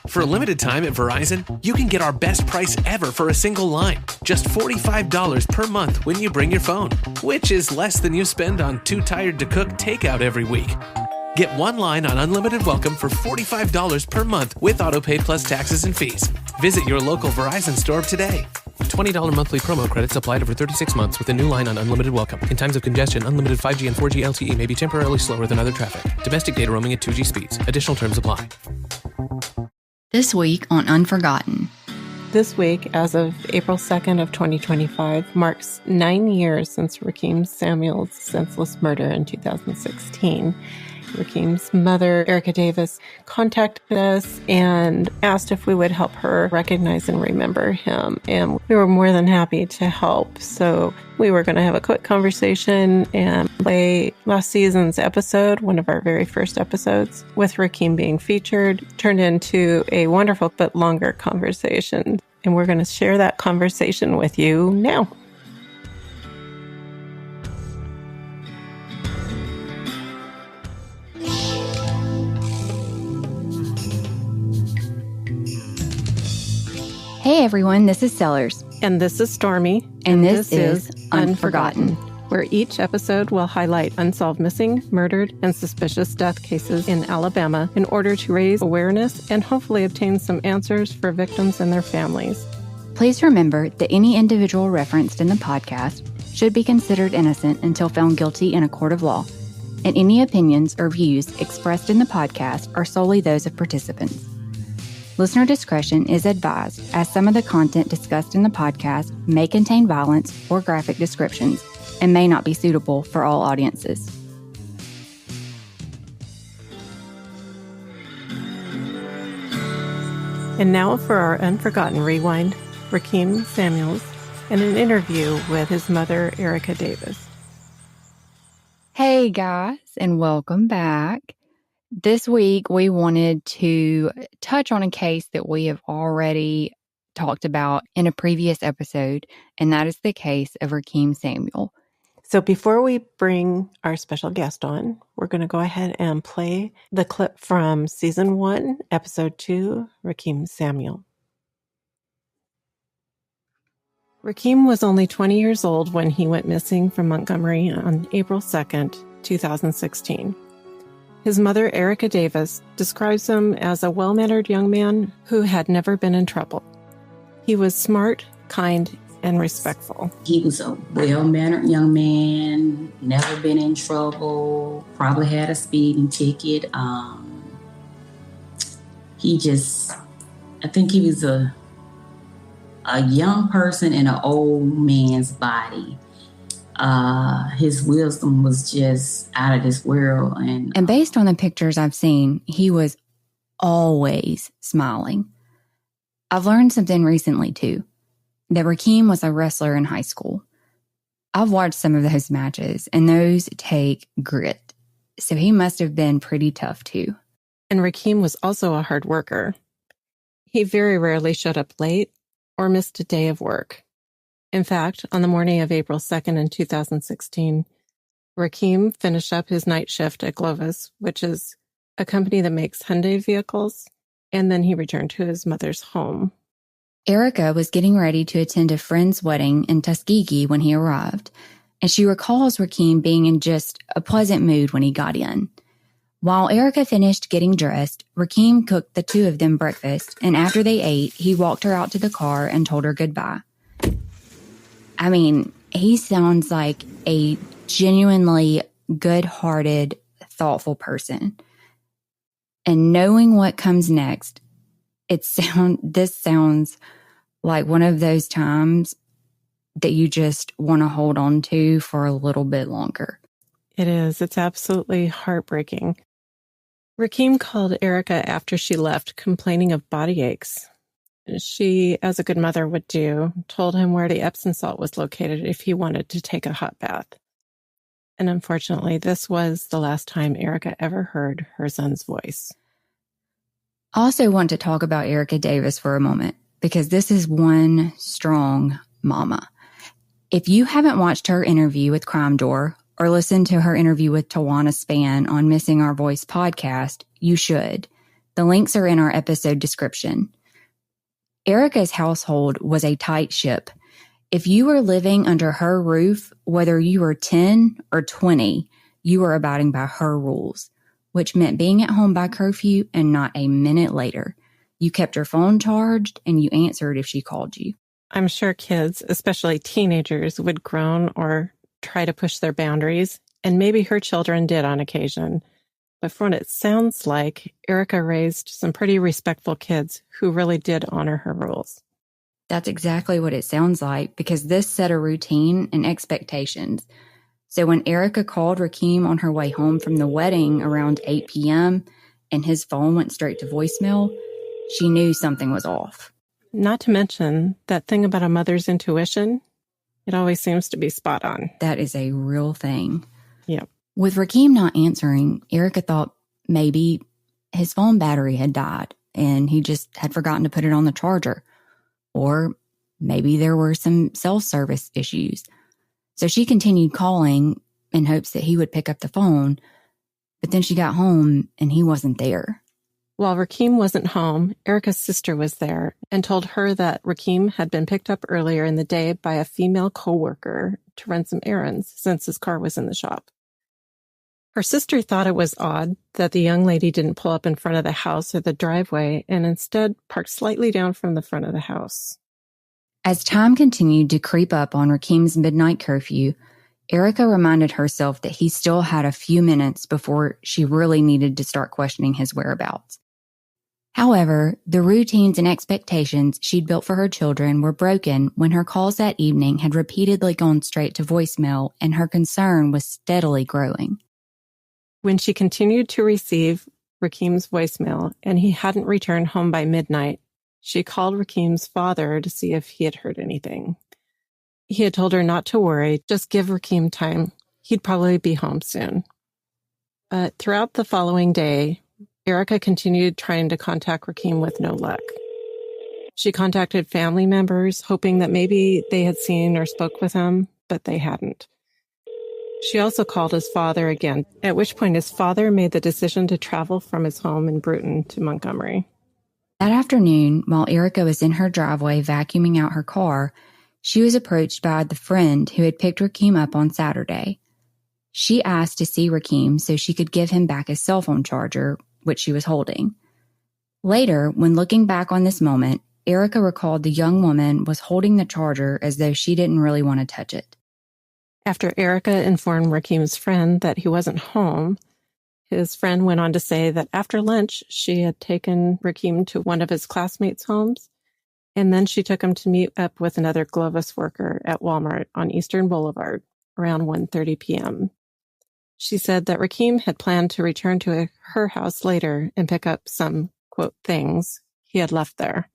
For a limited time at Verizon, you can get our best price ever for a single line. Just $45 per month when you bring your phone, which is less than you spend on Too Tired to Cook takeout every week. Get one line on Unlimited Welcome for $45 per month with autopay plus taxes and fees. Visit your local Verizon store today. $20 monthly promo credits applied over 36 months with a new line on Unlimited Welcome. In times of congestion, unlimited 5G and 4G LTE may be temporarily slower than other traffic. Domestic data roaming at 2G speeds. Additional terms apply. This week on Unforgotten. This week, as of April 2nd of 2025, marks 9 years since Rickem Samuel's senseless murder in 2016. Rickem's mother, Ericka Davis, contacted us and asked if we would help her recognize and remember him. And we were more than happy to help. So we were going to have a quick conversation and play last season's episode, one of our very first episodes, with Rickem being featured, turned into a wonderful but longer conversation. And we're going to share that conversation with you now. Hey everyone, this is Sellers. And this is Stormy. And this is Unforgotten, where each episode will highlight unsolved missing, murdered, and suspicious death cases in Alabama in order to raise awareness and hopefully obtain some answers for victims and their families. Please remember that any individual referenced in the podcast should be considered innocent until found guilty in a court of law, and any opinions or views expressed in the podcast are solely those of participants. Listener discretion is advised, as some of the content discussed in the podcast may contain violence or graphic descriptions and may not be suitable for all audiences. And now for our Unforgotten Rewind, Rickem Samuel and an interview with his mother, Ericka Davis. Hey guys, and welcome back. This week, we wanted to touch on a case that we have already talked about in a previous episode, and that is the case of Rickem Samuel. So before we bring our special guest on, we're going to go ahead and play the clip from Season 1, Episode 2, Rickem Samuel. Rickem was only 20 years old when he went missing from Montgomery on April 2nd, 2016. His mother, Ericka Davis, describes him as a well-mannered young man who had never been in trouble. He was smart, kind, and respectful. He was a well-mannered young man, never been in trouble, probably had a speeding ticket. I think he was a young person in an old man's body. His wisdom was just out of this world. And based on the pictures I've seen, he was always smiling. I've learned something recently, too, that Rickem was a wrestler in high school. I've watched some of those matches, and those take grit. So he must have been pretty tough, too. And Rickem was also a hard worker. He very rarely showed up late or missed a day of work. In fact, on the morning of April 2nd in 2016, Rickem finished up his night shift at Glovis, which is a company that makes Hyundai vehicles, and then he returned to his mother's home. Ericka was getting ready to attend a friend's wedding in Tuskegee when he arrived, and she recalls Rickem being in just a pleasant mood when he got in. While Ericka finished getting dressed, Rickem cooked the two of them breakfast, and after they ate, he walked her out to the car and told her goodbye. I mean, he sounds like a genuinely good-hearted, thoughtful person. And knowing what comes next, this sounds like one of those times that you just want to hold on to for a little bit longer. It is. It's absolutely heartbreaking. Rickem called Ericka after she left, complaining of body aches. She, as a good mother would do, told him where the Epsom salt was located if he wanted to take a hot bath. And unfortunately, this was the last time Ericka ever heard her son's voice. I also want to talk about Ericka Davis for a moment, because this is one strong mama. If you haven't watched her interview with Crime Door or listened to her interview with Tawana Spann on Missing Our Voice podcast, you should. The links are in our episode description. Ericka's household was a tight ship. If you were living under her roof, whether you were 10 or 20, you were abiding by her rules, which meant being at home by curfew and not a minute later. You kept your phone charged and you answered if she called you. I'm sure kids, especially teenagers, would groan or try to push their boundaries, and maybe her children did on occasion. But from what it sounds like, Ericka raised some pretty respectful kids who really did honor her rules. That's exactly what it sounds like, because this set a routine and expectations. So when Ericka called Rickem on her way home from the wedding around 8 p.m. and his phone went straight to voicemail, she knew something was off. Not to mention that thing about a mother's intuition, it always seems to be spot on. That is a real thing. Yep. With Rickem not answering, Ericka thought maybe his phone battery had died and he just had forgotten to put it on the charger. Or maybe there were some self-service issues. So she continued calling in hopes that he would pick up the phone, but then she got home and he wasn't there. While Rickem wasn't home, Ericka's sister was there and told her that Rickem had been picked up earlier in the day by a female coworker to run some errands since his car was in the shop. Her sister thought it was odd that the young lady didn't pull up in front of the house or the driveway and instead parked slightly down from the front of the house. As time continued to creep up on Rickem's midnight curfew, Ericka reminded herself that he still had a few minutes before she really needed to start questioning his whereabouts. However, the routines and expectations she'd built for her children were broken when her calls that evening had repeatedly gone straight to voicemail and her concern was steadily growing. When she continued to receive Rickem's voicemail and he hadn't returned home by midnight, she called Rickem's father to see if he had heard anything. He had told her not to worry, just give Rickem time. He'd probably be home soon. But throughout the following day, Ericka continued trying to contact Rickem with no luck. She contacted family members, hoping that maybe they had seen or spoke with him, but they hadn't. She also called his father again, at which point his father made the decision to travel from his home in Bruton to Montgomery. That afternoon, while Ericka was in her driveway vacuuming out her car, she was approached by the friend who had picked Rickem up on Saturday. She asked to see Rickem so she could give him back his cell phone charger, which she was holding. Later, when looking back on this moment, Ericka recalled the young woman was holding the charger as though she didn't really want to touch it. After Ericka informed Rickem's friend that he wasn't home, his friend went on to say that after lunch, she had taken Rickem to one of his classmates' homes, and then she took him to meet up with another Glovis worker at Walmart on Eastern Boulevard around 1:30 p.m. She said that Rickem had planned to return to her house later and pick up some, quote, things he had left there.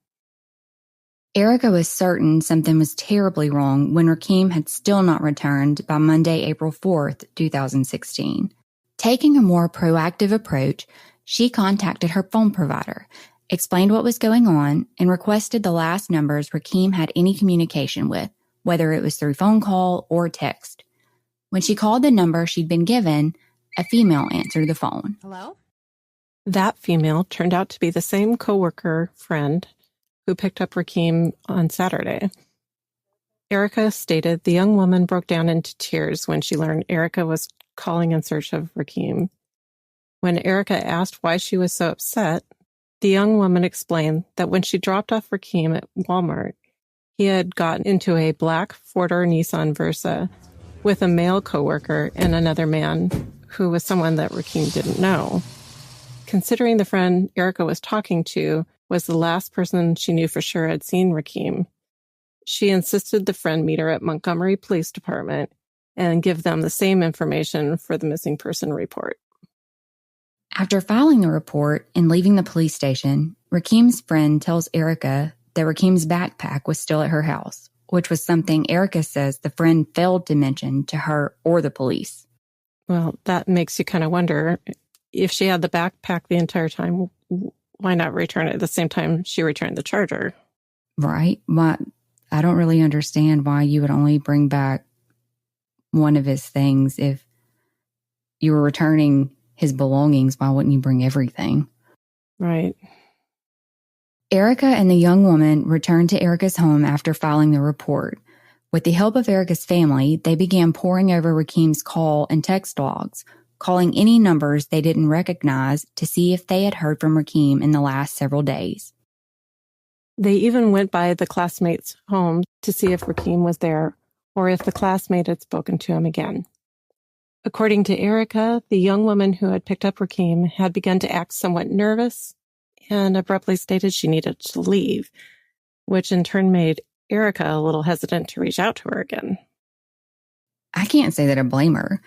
Ericka was certain something was terribly wrong when Rickem had still not returned by Monday, April 4th, 2016. Taking a more proactive approach, she contacted her phone provider, explained what was going on, and requested the last numbers Rickem had any communication with, whether it was through phone call or text. When she called the number she'd been given, a female answered the phone. Hello? That female turned out to be the same coworker friend who picked up Rickem on Saturday. Ericka stated the young woman broke down into tears when she learned Ericka was calling in search of Rickem. When Ericka asked why she was so upset, the young woman explained that when she dropped off Rickem at Walmart, he had gotten into a black four-door Nissan Versa with a male coworker and another man who was someone that Rickem didn't know. Considering the friend Ericka was talking to was the last person she knew for sure had seen Rickem, she insisted the friend meet her at Montgomery Police Department and give them the same information for the missing person report. After filing the report and leaving the police station, Rickem's friend tells Ericka that Rickem's backpack was still at her house, which was something Ericka says the friend failed to mention to her or the police. Well, that makes you kind of wonder, if she had the backpack the entire time, why not return it at the same time she returned the charger? Right? I don't really understand why you would only bring back one of his things. If you were returning his belongings, why wouldn't you bring everything? Right. Ericka and the young woman returned to Ericka's home after filing the report. With the help of Ericka's family, they began poring over Rickem's call and text logs, calling any numbers they didn't recognize to see if they had heard from Rickem in the last several days. They even went by the classmate's home to see if Rickem was there or if the classmate had spoken to him again. According to Ericka, the young woman who had picked up Rickem had begun to act somewhat nervous and abruptly stated she needed to leave, which in turn made Ericka a little hesitant to reach out to her again. I can't say that I blame her.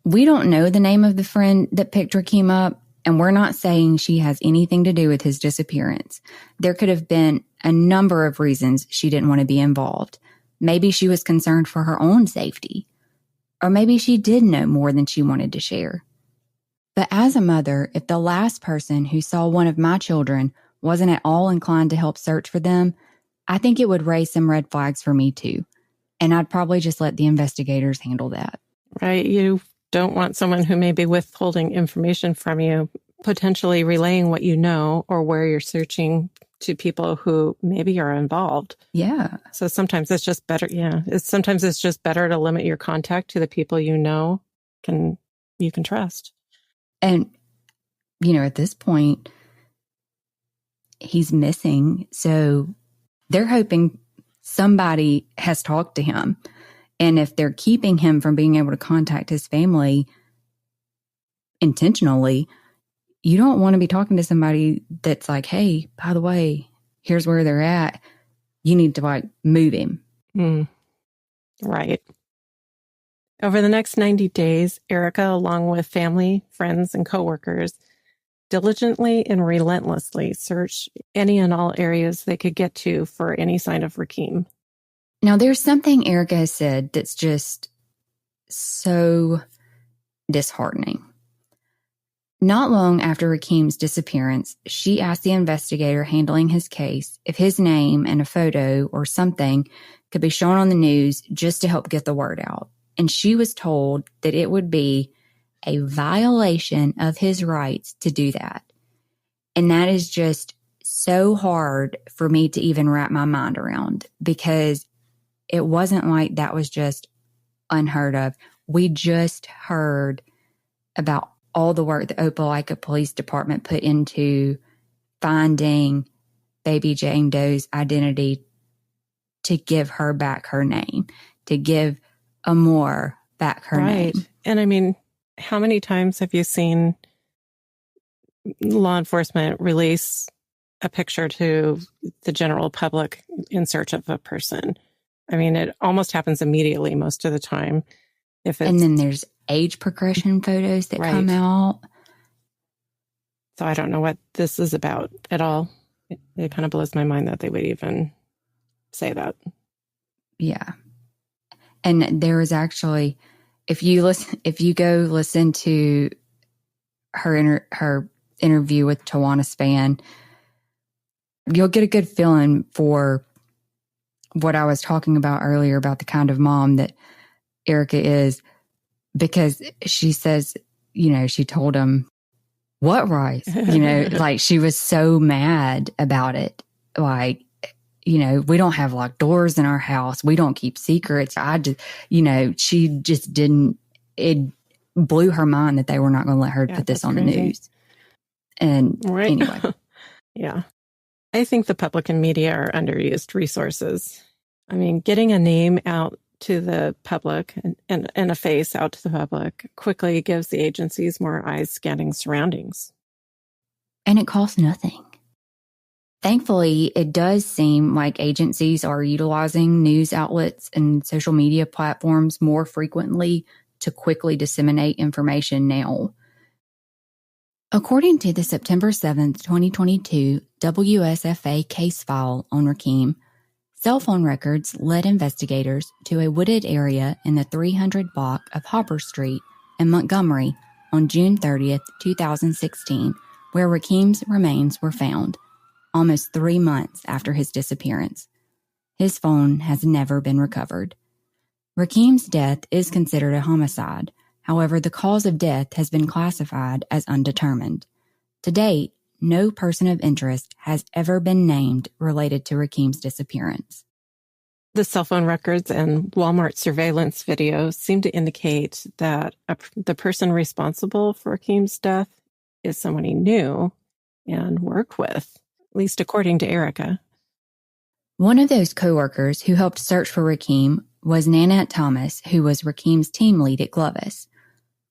We don't know the name of the friend that picked Rickem up, and we're not saying she has anything to do with his disappearance. There could have been a number of reasons she didn't want to be involved. Maybe she was concerned for her own safety. Or maybe she did know more than she wanted to share. But as a mother, if the last person who saw one of my children wasn't at all inclined to help search for them, I think it would raise some red flags for me too. And I'd probably just let the investigators handle that. Right. You don't want someone who may be withholding information from you, potentially relaying what you know or where you're searching to people who maybe are involved. Yeah. So sometimes it's just better. Yeah. Sometimes it's just better to limit your contact to the people you know you can trust. And, at this point, he's missing. So they're hoping somebody has talked to him. And if they're keeping him from being able to contact his family intentionally, you don't want to be talking to somebody that's like, hey, by the way, here's where they're at. You need to move him. Right. Over the next 90 days, Ericka, along with family, friends, and coworkers, diligently and relentlessly searched any and all areas they could get to for any sign of Rickem. Now, there's something Ericka has said that's just so disheartening. Not long after Rickem's disappearance, she asked the investigator handling his case if his name and a photo or something could be shown on the news just to help get the word out. And she was told that it would be a violation of his rights to do that. And that is just so hard for me to even wrap my mind around, because it wasn't like that was just unheard of. We just heard about all the work the Opelika Police Department put into finding baby Jane Doe's identity to give her back her name, to give Amor back her name. And I mean, how many times have you seen law enforcement release a picture to the general public in search of a person? I mean, it almost happens immediately most of the time. And then there's age progression photos that come out. So I don't know what this is about at all. It kind of blows my mind that they would even say that. Yeah. And there was actually, if you go listen to her interview with Tawana Spann, you'll get a good feeling for what I was talking about earlier about the kind of mom that Ericka is, because she says, she told him, what rights? Like she was so mad about it. Like, we don't have locked doors in our house. We don't keep secrets. She just didn't, it blew her mind that they were not going to let her put this on the news. And anyway. Yeah. I think the public and media are underused resources. I mean, getting a name out to the public and a face out to the public quickly gives the agencies more eyes scanning surroundings. And it costs nothing. Thankfully, it does seem like agencies are utilizing news outlets and social media platforms more frequently to quickly disseminate information now. According to the September 7th, 2022 WSFA case file on Rickem, cell phone records led investigators to a wooded area in the 300 block of Hopper Street in Montgomery on June 30th, 2016, where Rickem's remains were found, almost 3 months after his disappearance. His phone has never been recovered. Rickem's death is considered a homicide. However, the cause of death has been classified as undetermined. To date, no person of interest has ever been named related to Rickem's disappearance. The cell phone records and Walmart surveillance video seem to indicate that the person responsible for Rickem's death is someone he knew and worked with, at least according to Ericka. One of those coworkers who helped search for Rickem was Nanette Thomas, who was Rickem's team lead at Glovis.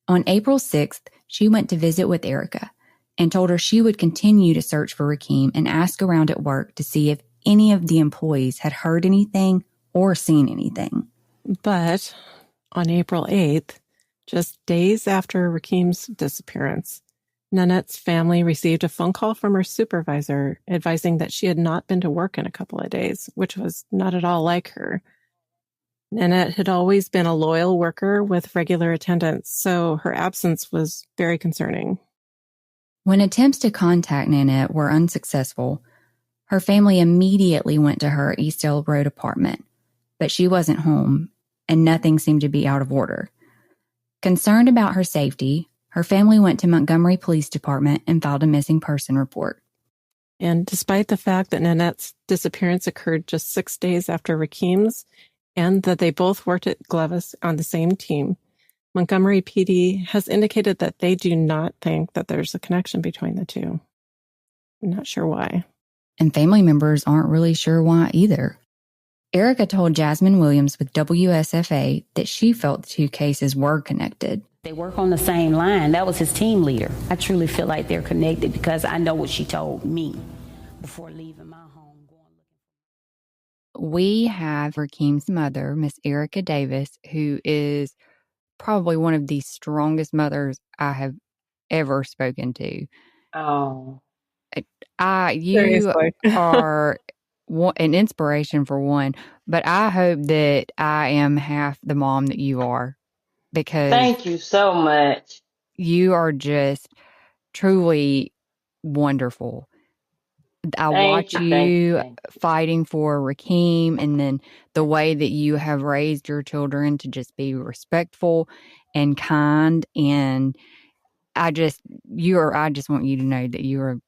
On April 6th, she went to visit with Ericka and told her she would continue to search for Rickem and ask around at work to see if any of the employees had heard anything or seen anything. But on April 8th, just days after Rickem's disappearance, Nanette's family received a phone call from her supervisor advising that she had not been to work in a couple of days, which was not at all like her. Nanette had always been a loyal worker with regular attendance, so her absence was very concerning. When attempts to contact Nanette were unsuccessful, her family immediately went to her East Hill Road apartment, but she wasn't home, and nothing seemed to be out of order. Concerned about her safety, her family went to Montgomery Police Department and filed a missing person report. And despite the fact that Nanette's disappearance occurred just 6 days after Rickem's, and that they both worked at Glovis on the same team, Montgomery PD has indicated that they do not think that there's a connection between the two. I'm not sure why. And family members aren't really sure why either. Ericka told Jasmine Williams with WSFA that she felt the two cases were connected. They work on the same line. That was his team leader. I truly feel like they're connected because I know what she told me before leaving my home. We have Rickem's mother, Miss Ericka Davis, who is probably one of the strongest mothers I have ever spoken to. Oh. You are an inspiration for one, but I hope that I am half the mom that you are, because thank you so much. You are just truly wonderful. I watch you fighting for Rickem, and then the way that you have raised your children to just be respectful and kind. And I just want you to know that you are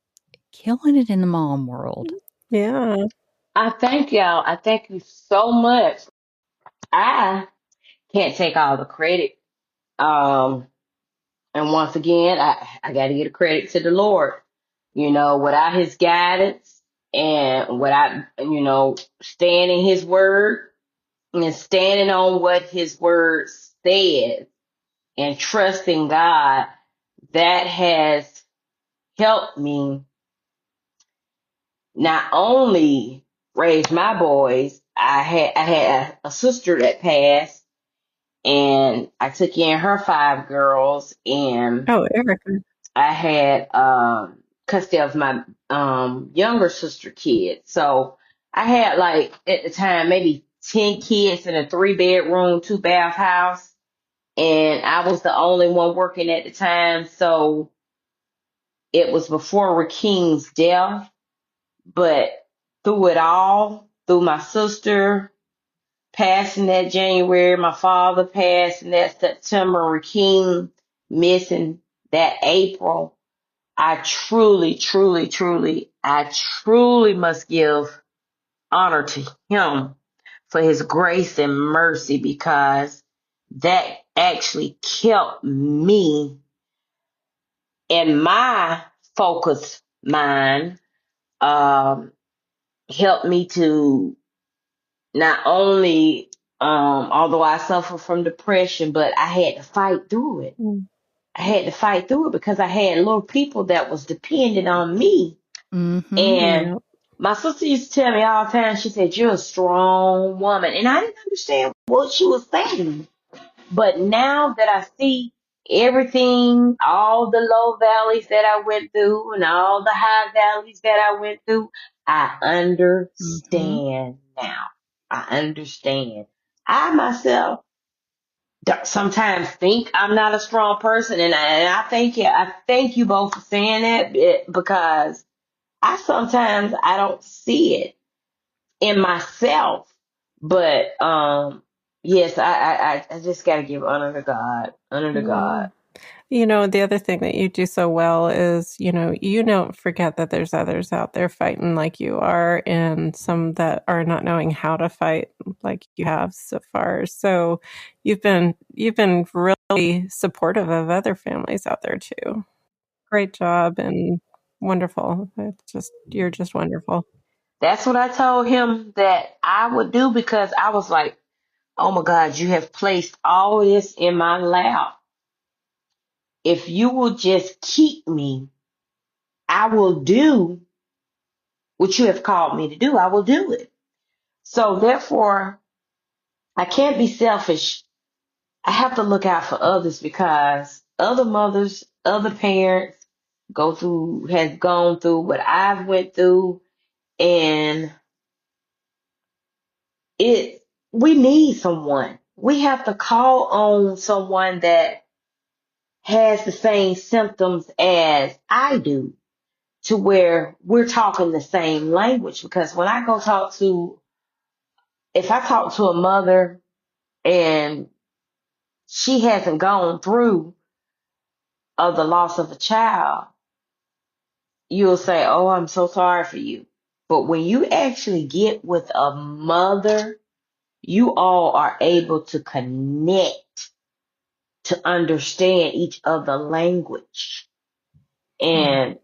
killing it in the mom world. Yeah. I thank y'all. I thank you so much. I can't take all the credit. And once again, I got to give the credit to the Lord. You know, without his guidance and without, staying in his word and standing on what his word says and trusting God, that has helped me not only raise my boys. I had a sister that passed, and I took in her 5 girls, and Ericka. I had custody of my younger sister kids. So I had, like, at the time, maybe 10 kids in a 3-bedroom, 2-bath house, and I was the only one working at the time. So it was before Rickem's death, but through it all, through my sister passing that January, my father passing that September, Rickem missing that April, I truly must give honor to him for his grace and mercy, because that actually kept me in my focused mind, helped me to not only, although I suffer from depression, but I had to fight through it. I had to fight through it because I had little people that was dependent on me. Mm-hmm. And my sister used to tell me all the time, she said, "You're a strong woman." And I didn't understand what she was saying. But now that I see everything, all the low valleys that I went through and all the high valleys that I went through, I understand now. I understand. I myself sometimes think I'm not a strong person, and I thank you both for saying that, because I don't see it in myself. But yes, I just gotta give honor to God. Honor to God. The other thing that you do so well is, you don't forget that there's others out there fighting like you are, and some that are not knowing how to fight like you have so far. So you've been really supportive of other families out there too. Great job and wonderful. You're just wonderful. That's what I told him that I would do, because I was like, oh my God, you have placed all this in my lap. If you will just keep me, I will do what you have called me to do. I will do it. So therefore, I can't be selfish. I have to look out for others, because other mothers, other parents has gone through what I've went through, and we need someone. We have to call on someone that has the same symptoms as I do, to where we're talking the same language. Because when I go if I talk to a mother and she hasn't gone through of the loss of a child, you'll say, oh, I'm so sorry for you. But when you actually get with a mother, you all are able to connect, to understand each other language. And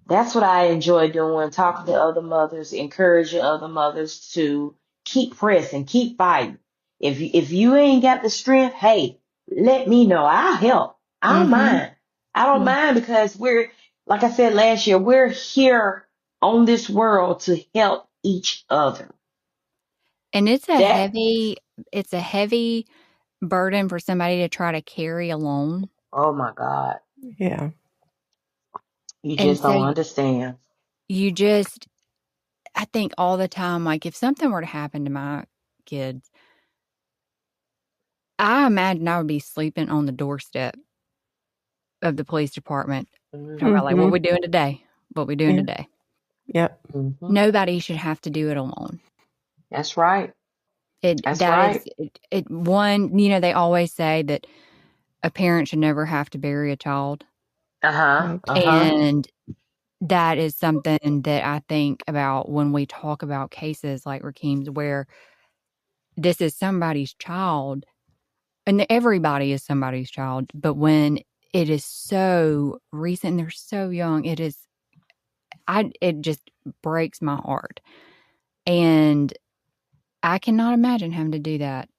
that's what I enjoy doing, talking to other mothers, encouraging other mothers to keep pressing, keep fighting. If you ain't got the strength, hey, let me know. I'll help. I don't mind. I don't mind, because like I said last year, we're here on this world to help each other. And it's a heavy burden for somebody to try to carry alone. Oh my God. Yeah. You just don't understand. I think all the time, like, if something were to happen to my kids, I imagine I would be sleeping on the doorstep of the police department. Mm-hmm. About like, what we doing today? What we doing today? Yep. Mm-hmm. Nobody should have to do it alone. That's right. One, they always say that a parent should never have to bury a child. And that is something that I think about when we talk about cases like Rickem's, where this is somebody's child, and everybody is somebody's child. But when it is so recent, they're so young, it just breaks my heart. And I cannot imagine having to do that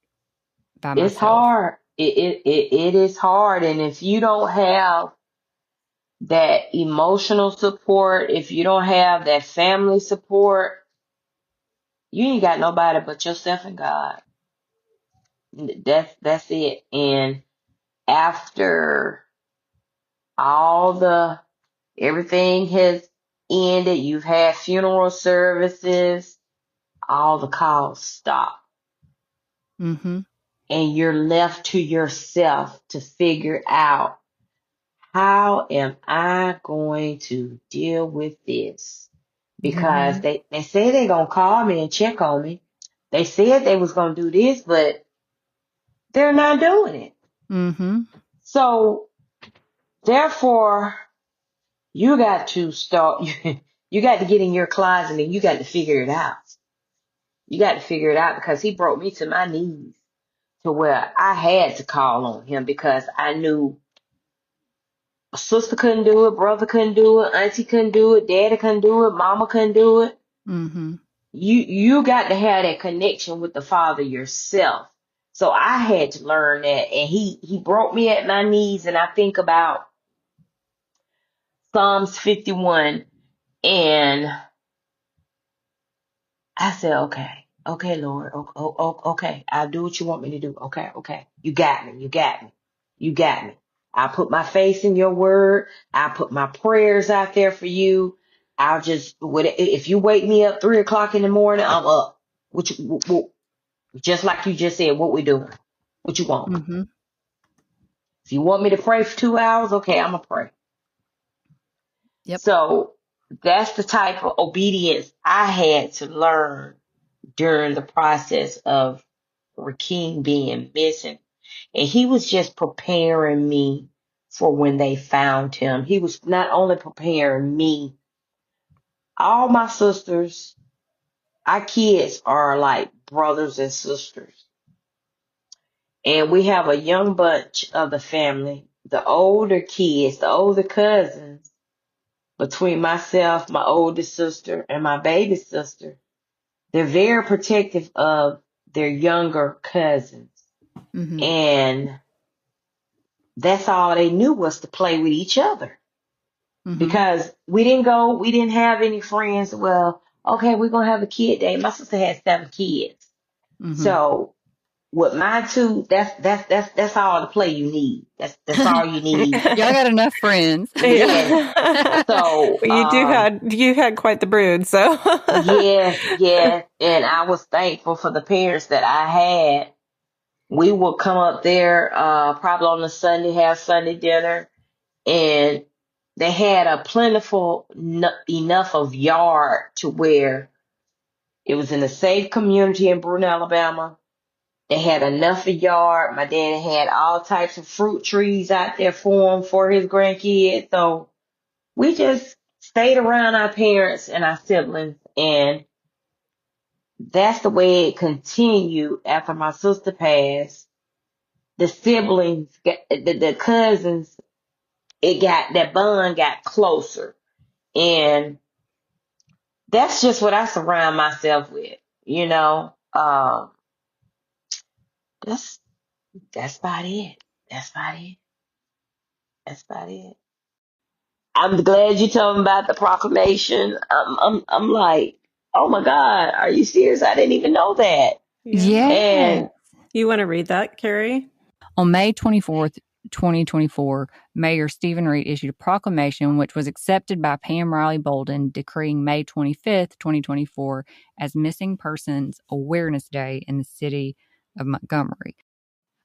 by myself. It's hard. It is hard. And if you don't have that emotional support, if you don't have that family support, you ain't got nobody but yourself and God. That's it. And after everything has ended, you've had funeral services, all the calls stop. Mm-hmm. And you're left to yourself to figure out, how am I going to deal with this? Because they say they're going to call me and check on me. They said they was going to do this, but they're not doing it. Mm-hmm. So therefore, you got to start, you got to get in your closet and you got to figure it out. You got to figure it out, because he brought me to my knees, to where I had to call on him, because I knew a sister couldn't do it, brother couldn't do it, auntie couldn't do it, daddy couldn't do it, mama couldn't do it. Mm-hmm. You got to have that connection with the Father yourself. So I had to learn that, and he brought me at my knees, and I think about Psalms 51, and I said, okay, Lord, okay, I'll do what you want me to do. Okay, you got me. I'll put my faith in your word. I'll put my prayers out there for you. If you wake me up 3:00 in the morning, I'm up. Just like you just said, what we doing? What you want? Mm-hmm. If you want me to pray for 2 hours, okay, I'm gonna pray. Yep. So that's the type of obedience I had to learn during the process of Rickem being missing. And he was just preparing me for when they found him. He was not only preparing me, all my sisters, our kids are like brothers and sisters. And we have a young bunch of the family, the older kids, the older cousins, between myself, my oldest sister, and my baby sister. They're very protective of their younger cousins. Mm-hmm. And that's all they knew was to play with each other. Mm-hmm. Because we didn't have any friends. Well, okay, we're going to have a kid day. My sister had 7 kids. Mm-hmm. So with my 2, that's all the play you need. That's all you need. Y'all got enough friends. Yes. So you had quite the brood, so yes. And I was thankful for the parents that I had. We would come up there probably on a Sunday, have Sunday dinner, and they had a plentiful enough of yard to where it was in a safe community in Bruno, Alabama. They had enough of yard. My daddy had all types of fruit trees out there for him, for his grandkids. So we just stayed around our parents and our siblings, and that's the way it continued after my sister passed. The siblings, the cousins, that bond got closer. And that's just what I surround myself with, you know. That's about it. That's about it. That's about it. I'm glad you told me about the proclamation. I'm like, oh my God, are you serious? I didn't even know that. Yeah. And you want to read that, Carrie? On May 24th, 2024, Mayor Stephen Reed issued a proclamation which was accepted by Pam Riley Bolden, decreeing May 25th, 2024 as Missing Persons Awareness Day in the city of Montgomery.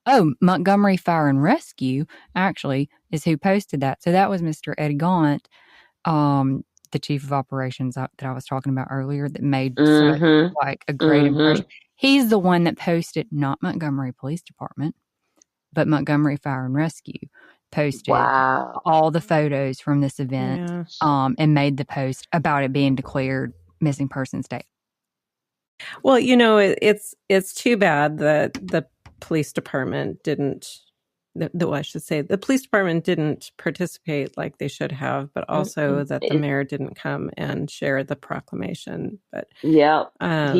Oh, Montgomery Fire and Rescue actually is who posted that. So that was Mr. Eddie Gaunt, the chief of operations that I was talking about earlier, that made such, like a great impression. He's the one that posted, not Montgomery Police Department, but Montgomery Fire and Rescue posted all the photos from this event, and made the post about it being declared Missing Persons Day. Well, you know, it's too bad that the police department didn't. I should say the police department didn't participate like they should have, but also that the mayor didn't come and share the proclamation. But he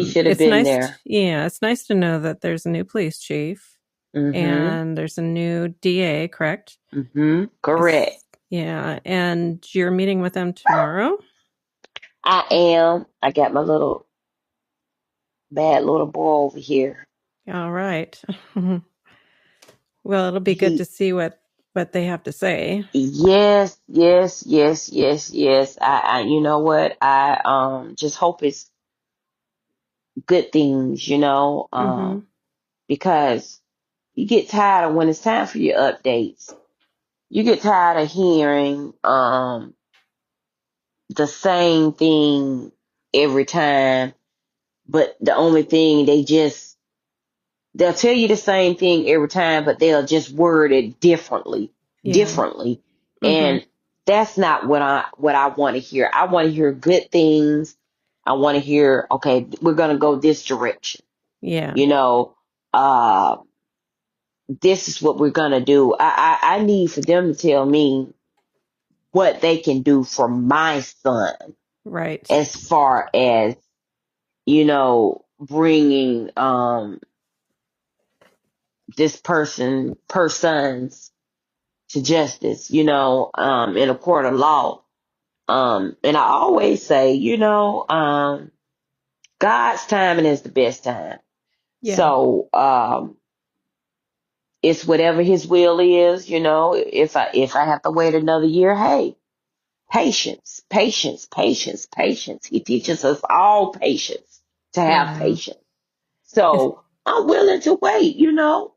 should have been there. It's nice to know that there's a new police chief. And there's a new DA, correct? Correct. Yeah, and you're meeting with them tomorrow? I am. I got my bad little boy over here. All right. Well, it'll be good to see what they have to say. Yes. I you know what? I just hope it's good things, you know, because you get tired of when it's time for your updates. You get tired of hearing the same thing every time, but the only thing they'll tell you the same thing every time, but they'll just word it differently. And that's not what I want to hear. I want to hear good things. I want to hear, okay, we're going to go this direction. Yeah. You know, this is what we're going to do. I need for them to tell me what they can do for my son. Right. As far as, you know, bringing persons to justice, you know, in a court of law. And I always say, you know, God's timing is the best time. Yeah. So it's whatever his will is, you know. If I have to wait another year, hey, patience. He teaches us all patience, to have patience. So I'm willing to wait, you know.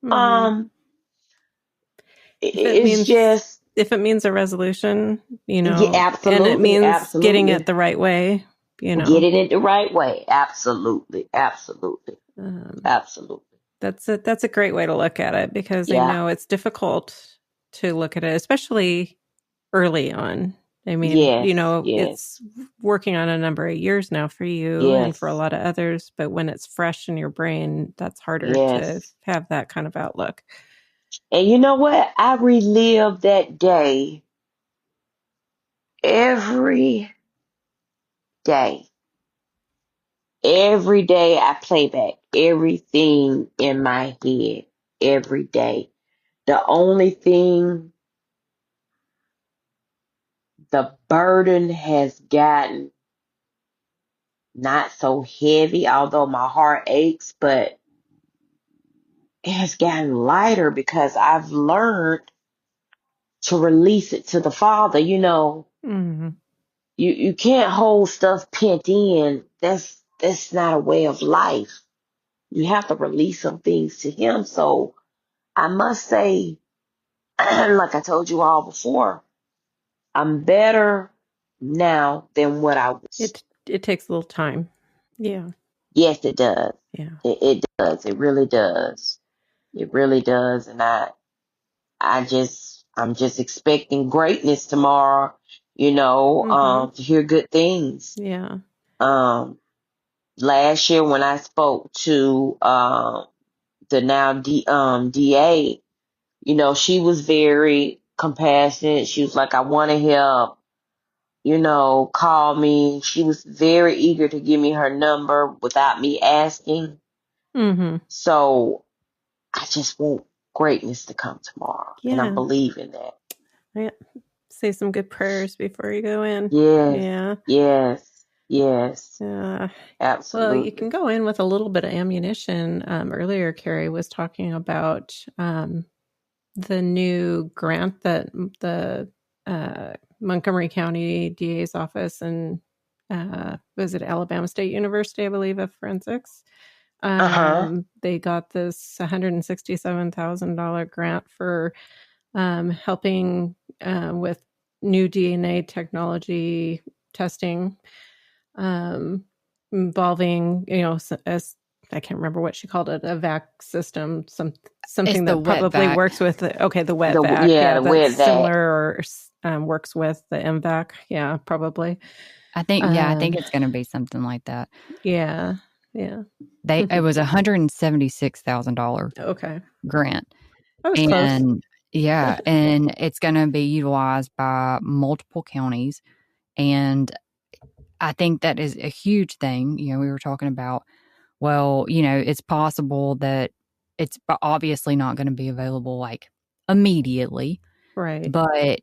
If it means a resolution, you know, absolutely, and it means getting it the right way, you know, getting it the right way. Absolutely. That's a great way to look at it, because I Yeah. know it's difficult to look at it, especially early on. I mean, Yes. it's working on a number of years now for you and for a Yes. lot of others, but when it's fresh in your brain, that's harder to Yes. have that kind of outlook. And you know what? I relive that day every day. Every day I play back everything in my head every day. The only thing, the burden has gotten not so heavy, although my heart aches, but it has gotten lighter because I've learned to release it to the Father. Mm-hmm. You can't hold stuff pent in. That's not a way of life. You have to release some things to Him. So I must say, like I told you all before, I'm better now than what I was. It takes a little time. Yeah. Yes, it does. Yeah. It does. It really does. It really does. And I'm just expecting greatness tomorrow, Mm-hmm. to hear good things. Yeah. Last year when I spoke to the now DA, she was very compassionate. She was like, I want to help, call me. She was very eager to give me her number without me asking. Mm-hmm. So I just want greatness to come tomorrow. And I'm Yeah. believing that. Yeah. Say some good prayers before you go in. Yes. Yeah. Yes. Yes. Absolutely. Well, you can go in with a little bit of ammunition. Earlier, Carrie was talking about the new grant that the Montgomery County DA's office and was it Alabama State University, I believe, of forensics. They got this $167,000 grant for helping with new DNA technology testing, involving, as I can't remember what she called it, a vac system, something that probably works with the wet vac. The wet vac. Similar or works with the MVAC. Yeah, probably. I think it's going to be something like that. Yeah. Yeah. It was $176,000 grant. That was close. Yeah, and it's going to be utilized by multiple counties. And I think that is a huge thing. We were talking about, well, it's possible that it's obviously not going to be available like immediately. Right. But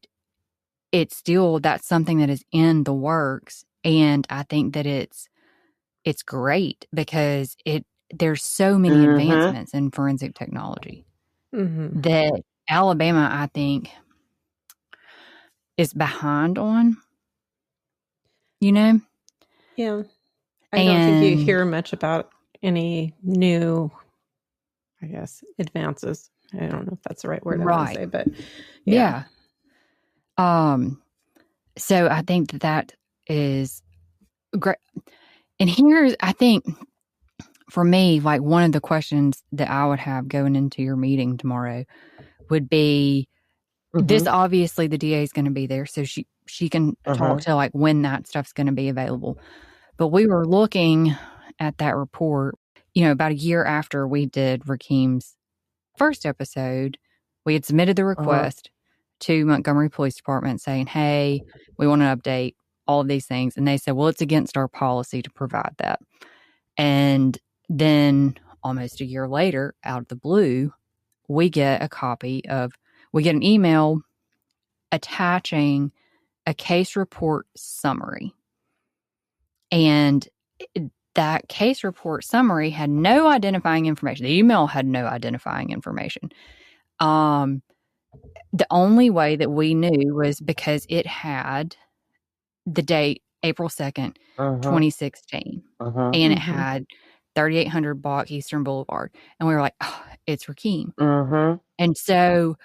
it's still, that's something that is in the works. And I think that it's great because there's so many advancements in forensic technology that Alabama, I think, is behind on, Yeah. I don't think you hear much about any new, I guess, advances. I don't know if that's the right word I want to say, but yeah. So I think that is great. And here's, I think, for me, like one of the questions that I would have going into your meeting tomorrow would be, this obviously the DA is going to be there, so she can talk to like when that stuff's going to be available. But we were looking at that report, about a year after we did Rickem's first episode, we had submitted the request to Montgomery Police Department saying, hey, we want an update, all of these things. And they said, well, it's against our policy to provide that. And then almost a year later, out of the blue, we get an email attaching a case report summary. And that case report summary had no identifying information. The email had no identifying information. The only way that we knew was because it had the date April 2nd, 2016. And it had 3800 block Eastern Boulevard. And we were like, oh, it's Rickem. And so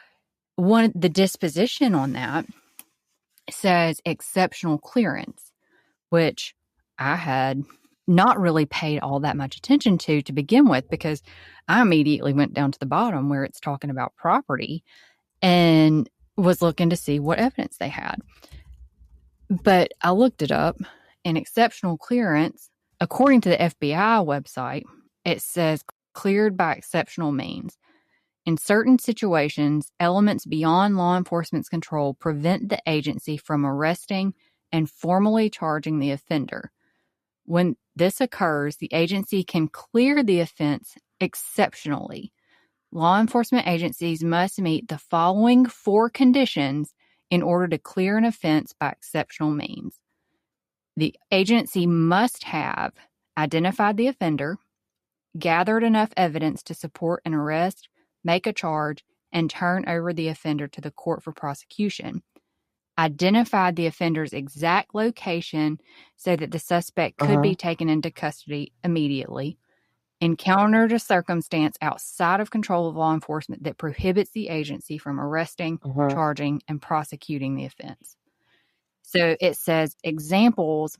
the disposition on that says exceptional clearance, which I had not really paid all that much attention to begin with, because I immediately went down to the bottom where it's talking about property and was looking to see what evidence they had. But I looked it up, and exceptional clearance, according to the FBI website, it says cleared by exceptional means. In certain situations, elements beyond law enforcement's control prevent the agency from arresting and formally charging the offender. When this occurs, the agency can clear the offense exceptionally. Law enforcement agencies must meet the following 4 conditions in order to clear an offense by exceptional means. The agency must have identified the offender, gathered enough evidence to support an arrest, make a charge, and turn over the offender to the court for prosecution, identified the offender's exact location so that the suspect could be taken into custody immediately, encountered a circumstance outside of control of law enforcement that prohibits the agency from arresting, charging, and prosecuting the offense. So it says examples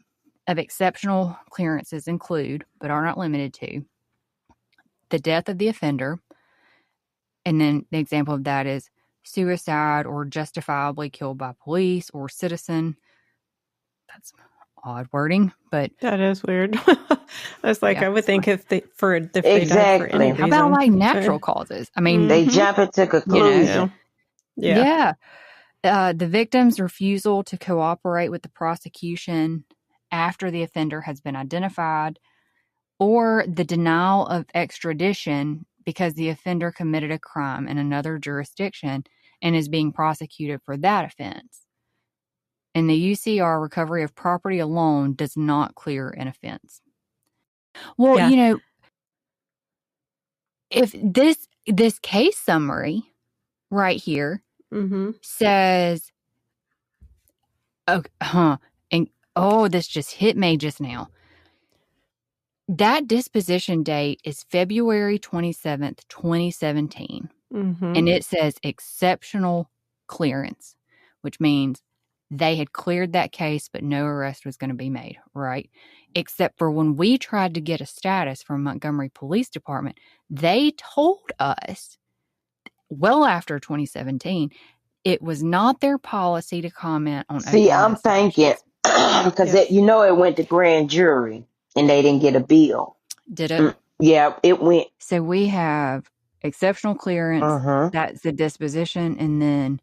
of exceptional clearances include, but are not limited to, the death of the offender, and then the example of that is suicide or justifiably killed by police or citizen. That's odd wording, but that is weird. I was like, I would think if they died for any reason. How about like natural causes? I mean, they jump into conclusion. The victim's refusal to cooperate with the prosecution after the offender has been identified, or the denial of extradition because the offender committed a crime in another jurisdiction and is being prosecuted for that offense. And the UCR recovery of property alone does not clear an offense. Well, you know, if this case summary right here says, this just hit me just now. That disposition date is February 27th, 2017. And it says exceptional clearance, which means they had cleared that case, but no arrest was going to be made, right? Except for when we tried to get a status from Montgomery Police Department, they told us well after 2017, it was not their policy to comment on. See, I'm thinking because it went to grand jury and they didn't get a bill. Did it? Yeah, it went. So we have exceptional clearance. That's the disposition, and then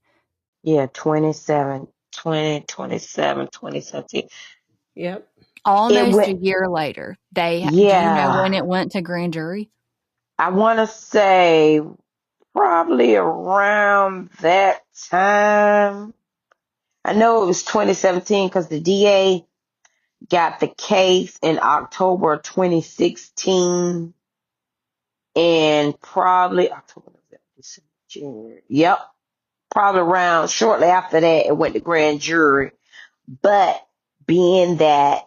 2017. Yep. Almost a year later. Do you know when it went to grand jury? I want to say probably around that time. I know it was 2017 because the DA got the case in October 2016, and probably October, December, January. Yep. Probably around shortly after that, it went to grand jury. But being that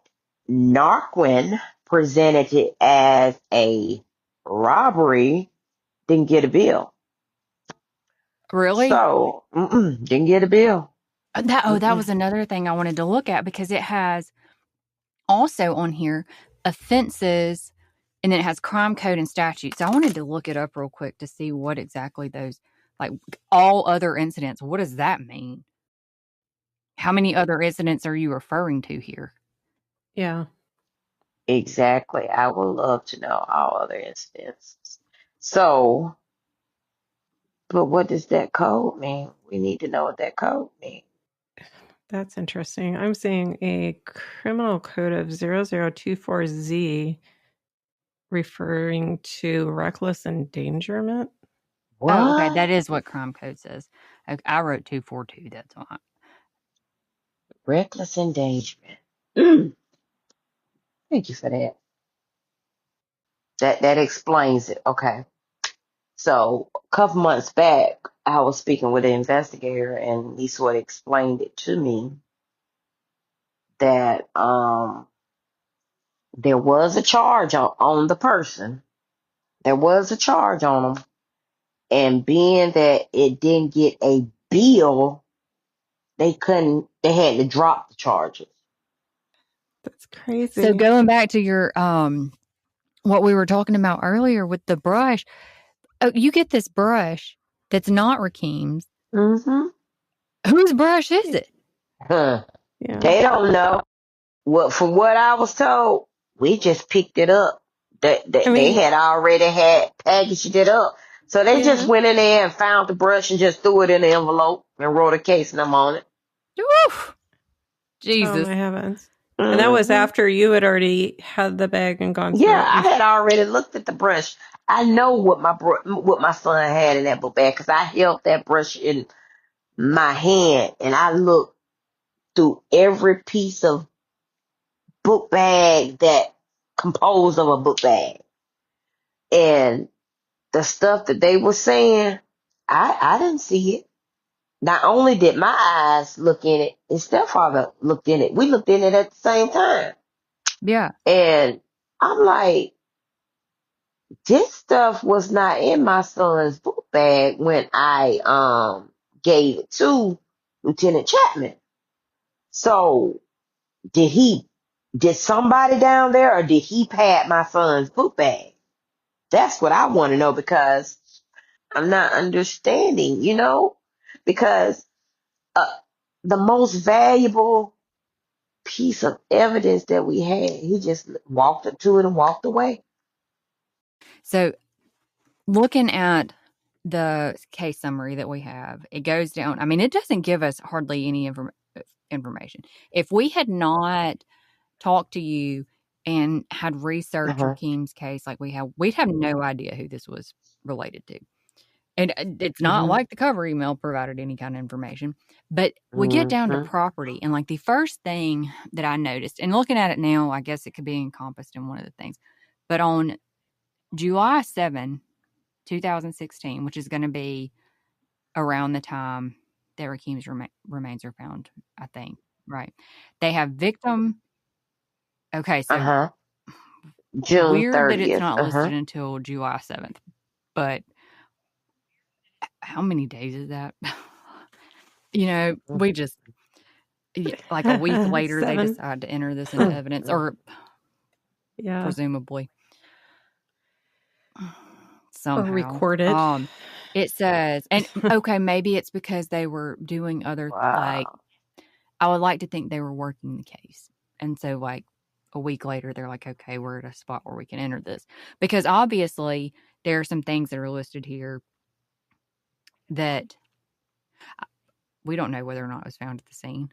Narquin presented it as a robbery, didn't get a bill. Really? So, didn't get a bill. That was another thing I wanted to look at, because it has also on here offenses, and then it has crime code and statutes. So I wanted to look it up real quick to see what exactly those, like all other incidents, what does that mean? How many other incidents are you referring to here? Yeah. Exactly. I would love to know all other incidents. So, but what does that code mean? We need to know what that code means. That's interesting. I'm seeing a criminal code of 0024Z referring to reckless endangerment. What? Oh, okay. That is what crime code says. I wrote 242. That's why. Reckless endangerment. Thank you for that. That explains it. Okay. So a couple months back, I was speaking with an investigator, and he sort of explained it to me that there was a charge on the person. There was a charge on them. And being that it didn't get a bill, they had to drop the charges. That's Crazy. So going back to your what we were talking about earlier with the brush, you get this brush that's not Rickem's. Mm-hmm. Whose brush is it? Huh. Yeah. They don't know. From what I was told, we just picked it up. They had already had packaged it up. So they just went in there and found the brush and just threw it in the envelope and wrote a case number on it. Woo! Jesus. Oh my heavens. And that was after you had already had the bag and gone through it. Yeah, I had already looked at the brush. I know what my son had in that book bag because I held that brush in my hand and I looked through every piece of book bag that composed of a book bag. And the stuff that they were saying, I didn't see it. Not only did my eyes look in it, his stepfather looked in it. We looked in it at the same time. Yeah. And I'm like, this stuff was not in my son's book bag when I gave it to Lieutenant Chapman. So did somebody down there or did he pad my son's book bag? That's what I want to know because I'm not understanding, because the most valuable piece of evidence that we had, he just walked up to it and walked away. So looking at the case summary that we have, it goes down. I mean, it doesn't give us hardly any information. If we had not talked to you and had researched Rickem's case like we have, we'd have no idea who this was related to. And it's not like the cover email provided any kind of information. But we get down to property. And like the first thing that I noticed, and looking at it now, I guess it could be encompassed in one of the things. But on July 7, 2016, which is going to be around the time that Rickem's remains are found, I think. Right. They have victim. Okay. So June weird 30th. that it's not listed until July 7th. But how many days is that? We just, like a week later, they decide to enter this into evidence, or presumably somehow. Or recorded. It says, and okay, maybe it's because they were doing other, like, I would like to think they were working the case. And so, like, a week later, they're like, okay, we're at a spot where we can enter this. Because obviously, there are some things that are listed here that we don't know whether or not it was found at the scene.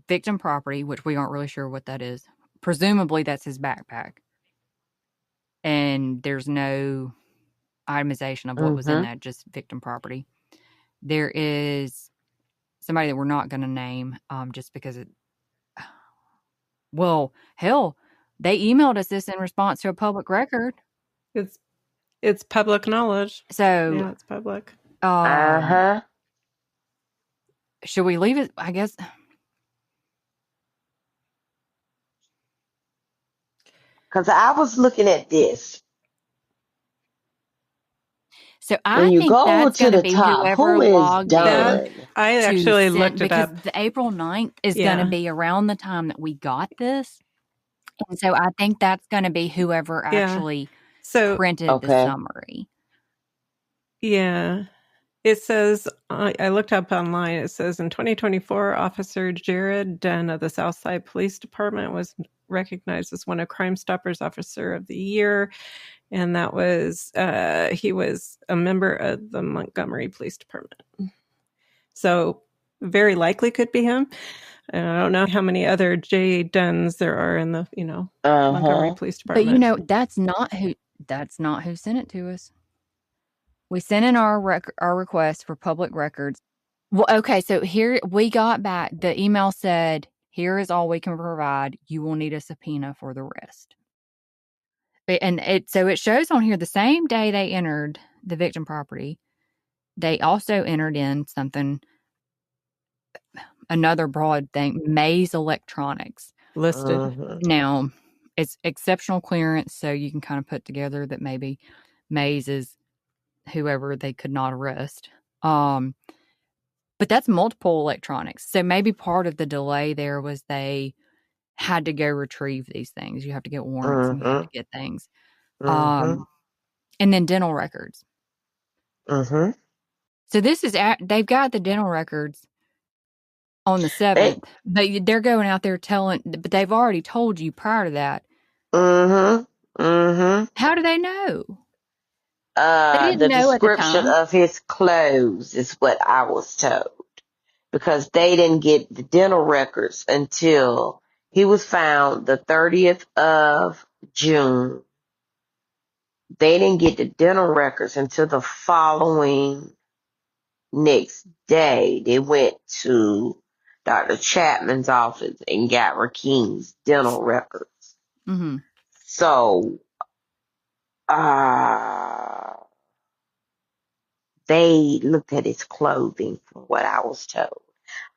Victim property, which we aren't really sure what that is. Presumably, that's his backpack. And there's no itemization of what was in that, just victim property. There is somebody that we're not going to name just because well, hell, they emailed us this in response to a public record. It's public knowledge. So yeah, it's public. Should we leave it? I guess. Because I was looking at this. So I think that's going to be whoever logged in. I actually looked it up. Because the April 9th is going to be around the time that we got this. And so I think that's going to be whoever actually printed the summary. Yeah. It says, I looked up online, it says in 2024, Officer Jared Dunn of the Southside Police Department was recognized as one of CrimeStoppers Officer of the Year. And that was, he was a member of the Montgomery Police Department. So very likely could be him. And I don't know how many other J. Dunns there are in the, Montgomery Police Department. But that's not who sent it to us. We sent in our request for public records. Well, okay, so here we got back. The email said, here is all we can provide. You will need a subpoena for the rest. And so it shows on here the same day they entered the victim property, they also entered in another broad thing, Maze Electronics. Listed. Now, it's exceptional clearance, so you can kind of put together that maybe Maze is whoever they could not arrest. But that's multiple electronics. So maybe part of the delay there was they had to go retrieve these things. You have to get warrants and you have to get things. And then dental records. So this is, they've got the dental records on the 7th. They're going out there but they've already told you prior to that. How do they know? They didn't know at the description time. of his clothes is what I was told. Because they didn't get the dental records until he was found the 30th of June. They didn't get the dental records until the following next day. They went to Dr. Chapman's office and got Rickem's dental records. So, they looked at his clothing from what I was told.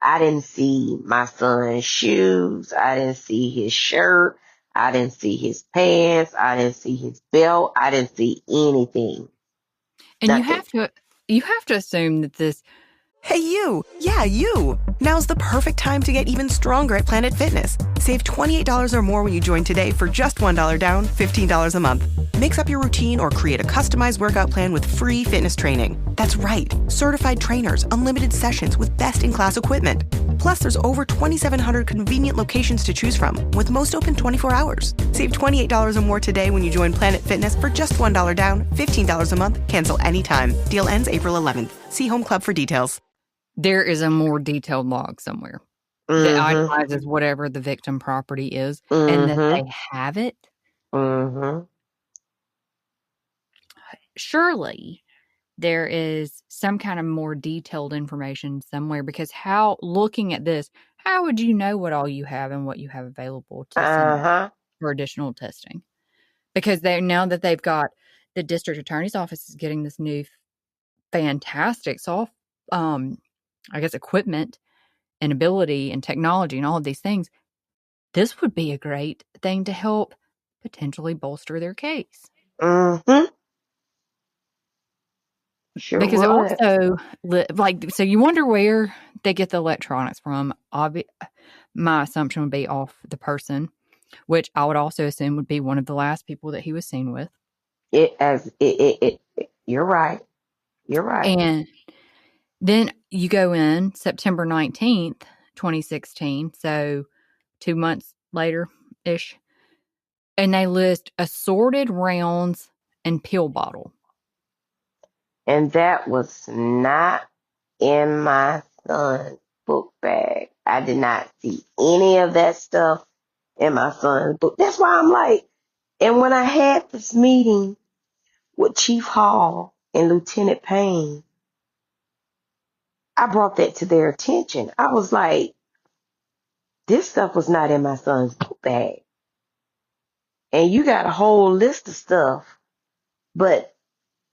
I didn't see my son's shoes. I didn't see his shirt. I didn't see his pants. I didn't see his belt. I didn't see anything. And you have to assume that this. Hey, you. Yeah, you. Now's the perfect time to get even stronger at Planet Fitness. Save $28 or more when you join today for just $1 down, $15 a month. Mix up your routine or create a customized workout plan with free fitness training. That's right. Certified trainers, unlimited sessions with best-in-class equipment. Plus, there's over 2,700 convenient locations to choose from, with most open 24 hours. Save $28 or more today when you join Planet Fitness for just $1 down, $15 a month. Cancel anytime. Deal ends April 11th. See Home Club for details. There is a more detailed log somewhere that itemizes whatever the victim property is and that they have it. Surely there is some kind of more detailed information somewhere, because looking at this, how would you know what all you have and what you have available to send for additional testing? Because now that they've got the district attorney's office is getting this new fantastic equipment and ability and technology and all of these things, this would be a great thing to help potentially bolster their case. Sure because would. it also, so you wonder where they get the electronics from. My assumption would be off the person, which I would also assume would be one of the last people that he was seen with. You're right. You're right. And then you go in September 19th, 2016, so 2 months later-ish, and they list assorted rounds and pill bottle. And that was not in my son's book bag. I did not see any of that stuff in my son's book. That's why I'm like, and when I had this meeting with Chief Hall and Lieutenant Payne, I brought that to their attention. I was like, this stuff was not in my son's book bag. And you got a whole list of stuff. But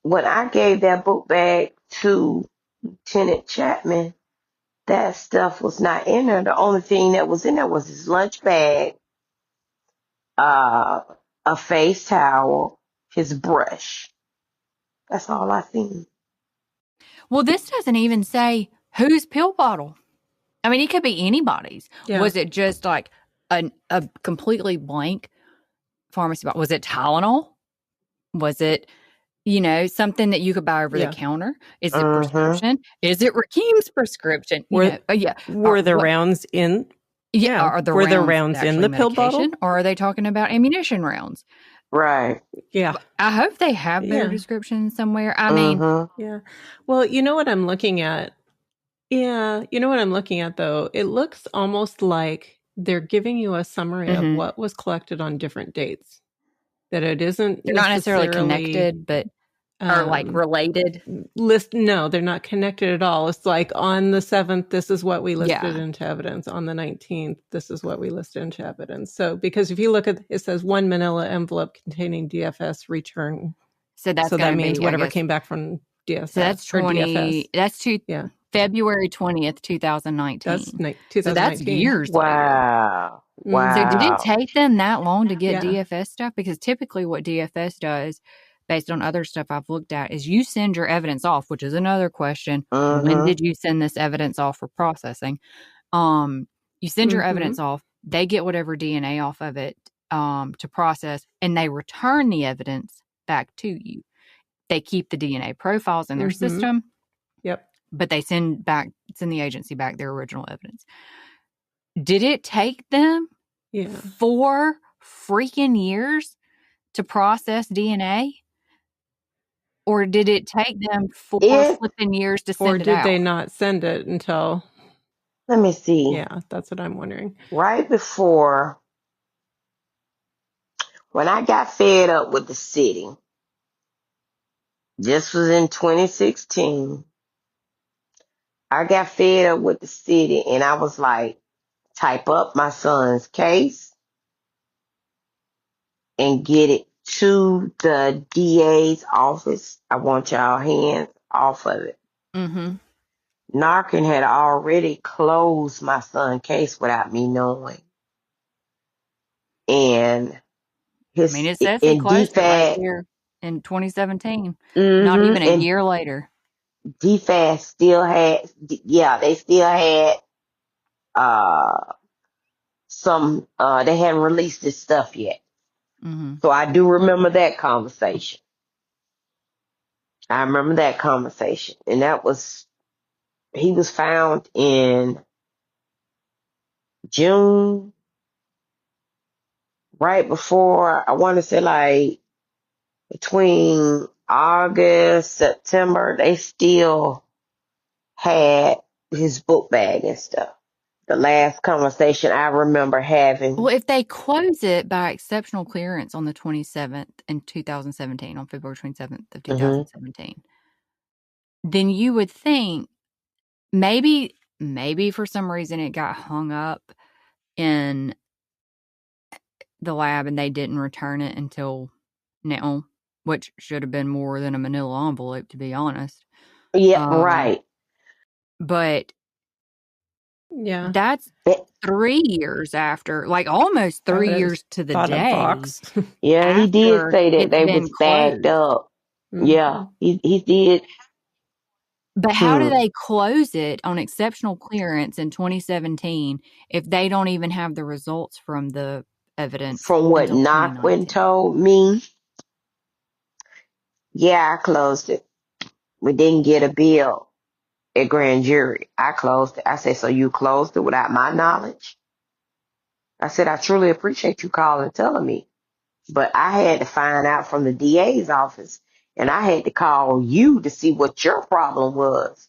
when I gave that book bag to Lieutenant Chapman, that stuff was not in there. The only thing that was in there was his lunch bag, a face towel, his brush. That's all I seen. Well, this doesn't even say whose pill bottle. I mean, it could be anybody's. Yeah. Was it just like a completely blank pharmacy bottle? Was it Tylenol? Was it, something that you could buy over the counter? Is it prescription? Is it Rickem's prescription? Were the rounds in? Yeah. Are the rounds in the pill bottle? Or are they talking about ammunition rounds? Right. Yeah. I hope they have their description somewhere. I mean. Yeah. Well, you know what I'm looking at? Yeah. You know what I'm looking at, though? It looks almost like they're giving you a summary of what was collected on different dates. That it isn't. They're not necessarily connected, but are related. No, they're not connected at all. It's like on the 7th, this is what we listed into evidence. On the 19th, this is what we listed into evidence. So, because if you look at it, says 1 manila envelope containing DFS return. So that means whatever came back from DFS. So that's DFS. That's February 20th, 2019. That's 2019. So that's years. Wow. Wow. So did it take them that long to get DFS stuff? Because typically what DFS does, based on other stuff I've looked at, is you send your evidence off, which is another question. Mm-hmm. When did you send this evidence off for processing? You send your evidence off, they get whatever DNA off of it to process, and they return the evidence back to you. They keep the DNA profiles in their system. Yep. But they send the agency back their original evidence. Did it take them 4 freaking years to process DNA? Or did it take them 4 flipping years to send it out? Or did they not send it until... Let me see. Yeah, that's what I'm wondering. Right before, when I got fed up with the city, this was in 2016, I got fed up with the city and I was like, type up my son's case and get it to the DA's office. I want y'all hands off of it. Narcan had already closed my son's case without me knowing. And it says he closed it right here in 2017. Not even a year later. DFAS still had, they still had some, they hadn't released this stuff yet. So I do remember that conversation. And that was, he was found in June, right before, I want to say like between August, September, they still had his book bag and stuff. The last conversation I remember having. Well, if they close it by exceptional clearance on the 27th in 2017, on February 27th of 2017, then you would think maybe for some reason it got hung up in the lab and they didn't return it until now, which should have been more than a manila envelope, to be honest. Yeah, right. But yeah, that's 3 years after, like almost 3 years to the day. Yeah, he did say that they was backed up. Yeah, he did. But how do they close it on exceptional clearance in 2017 if they don't even have the results from the evidence? From what Knockman told me, I closed it. We didn't get a bill at grand jury. I closed it. I said, so you closed it without my knowledge? I said, I truly appreciate you calling and telling me. But I had to find out from the DA's office, and I had to call you to see what your problem was.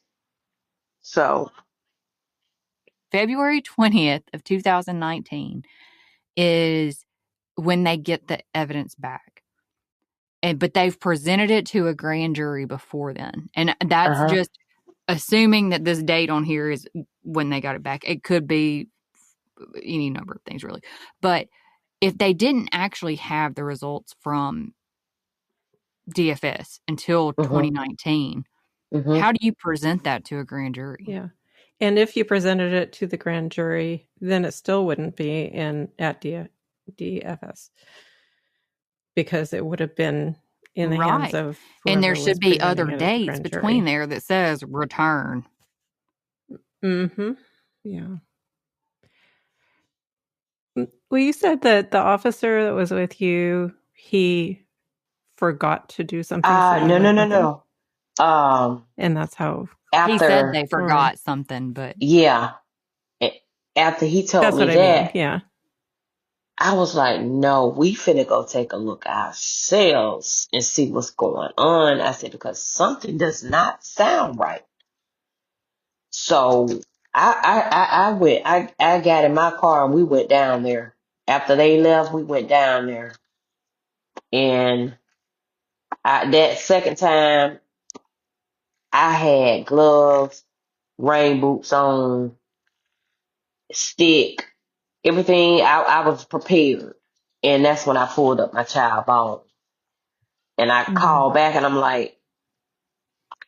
So February 20th of 2019 is when they get the evidence back. But they've presented it to a grand jury before then. And that's just assuming that this date on here is when they got it back. It could be any number of things, really. But if they didn't actually have the results from DFS until 2019, how do you present that to a grand jury? Yeah. And if you presented it to the grand jury, then it still wouldn't be at DFS because it would have been in the hands of and there should be other dates between there that says return. Yeah. Well, you said that the officer that was with you, he forgot to do something. No. And that's how he said they forgot something, but after he told me that, I was like, no, we finna go take a look ourselves and see what's going on. I said, because something does not sound right. So I went, I got in my car and we went down there. After they left, we went down there. And that second time, I had gloves, rain boots on, stick, everything. I was prepared. And that's when I pulled up my child bone. And I called back and I'm like,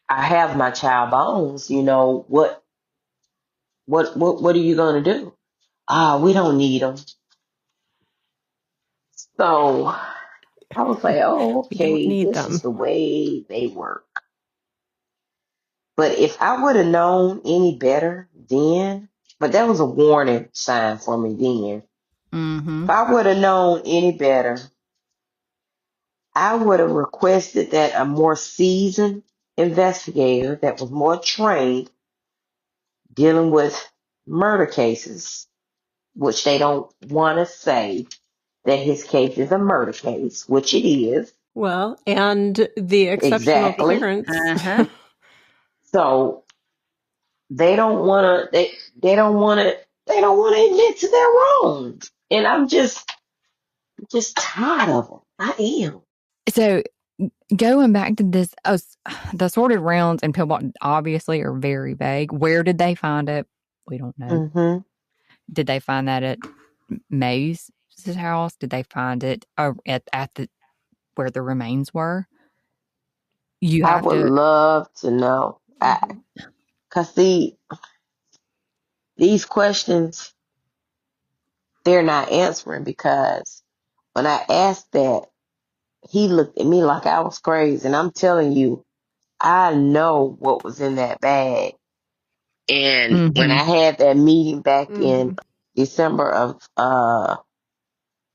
I have my child bones, you know, what are you going to do? We don't need them. So I was like, oh, You don't okay, need this them. is the way they work. But if I would have known any better then, but that was a warning sign for me then. Mm-hmm. If I would have known any better, I would have requested that a more seasoned investigator that was more trained dealing with murder cases, which they don't want to say that his case is a murder case, which it is. Well, and the exceptional Exactly. clearance. Uh-huh. So they don't want to. They don't want to. They don't want to admit to their wrongs, and I'm just tired of them. I am. So going back to this, the sorted rounds and pill bottle obviously are very vague. Where did they find it? We don't know. Mm-hmm. Did they find that at May's house? Did they find it at the where the remains were? You I have would to. love to know. Cause see, these questions they're not answering because when I asked that, he looked at me like I was crazy, and I'm telling you, I know what was in that bag. And when Mm-hmm. I had that meeting back Mm-hmm. in December of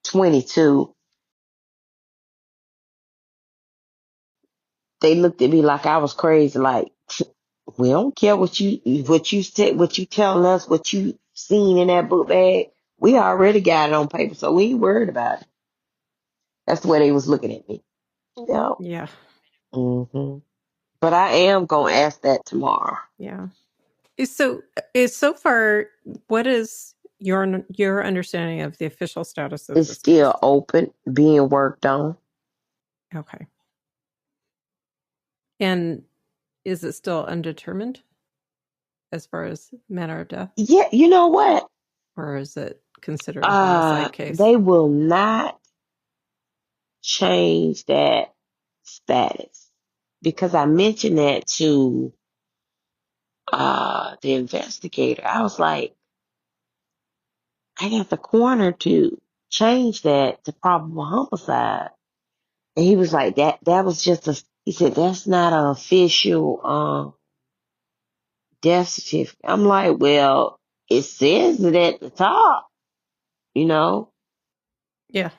22, they looked at me like I was crazy. Like, we don't care what you said, what you telling us, what you seen in that book bag. We already got it on paper, so we ain't worried about it. That's the way they was looking at me. Yeah. Yeah. Hmm. But I am gonna ask that tomorrow. Yeah. So far, what is your understanding of the official status of It's this case? still open, being worked on. Okay. And is it still undetermined as far as manner of death? Yeah, you know what? Or is it considered a homicide case? They will not change that status because I mentioned that to the investigator. I was like, I got the coroner to change that to probable homicide. And he was like, that was just he said, that's not an official death certificate. I'm like, well, it says it at the top, you know. Yeah.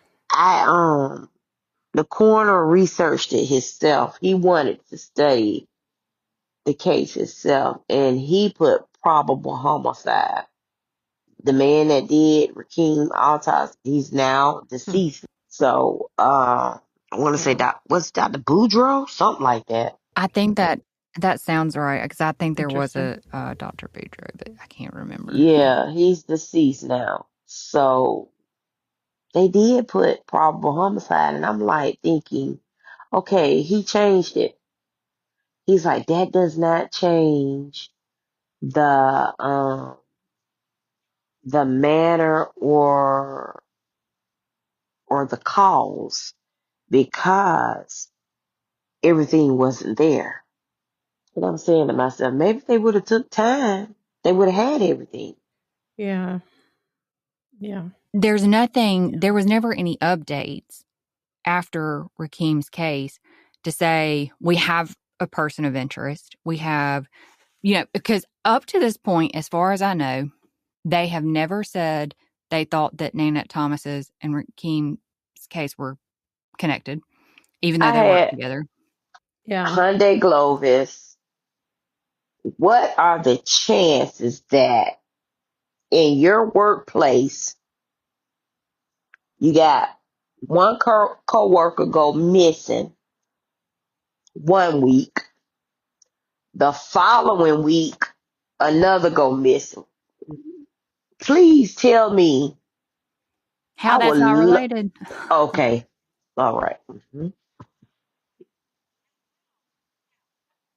The coroner researched it himself. He wanted to study the case itself, and he put probable homicide. The man that did Rickem Samuel, he's now Hmm. deceased. So I want to say Yeah. what's Dr. Boudreaux, something like that. I think that sounds right because I think there was Interesting. a Dr. Boudreaux, but I can't remember. Yeah, he's deceased now. So they did put probable homicide, and I'm like thinking, okay, he changed it. He's like, that does not change the manner or the cause because everything wasn't there. And I'm saying to myself, maybe if they would have took time, they would have had everything. Yeah. Yeah. There was never any updates after Rakim's case to say we have a person of interest. We have, because up to this point, as far as I know, they have never said they thought that Nanette Thomas's and Rakim's case were connected, even though I they worked had together. Yeah. Hyundai Glovis. What are the chances that in your workplace you got one co-worker go missing 1 week, the following week another go missing? Please tell me. How I that's would not related. okay. All right.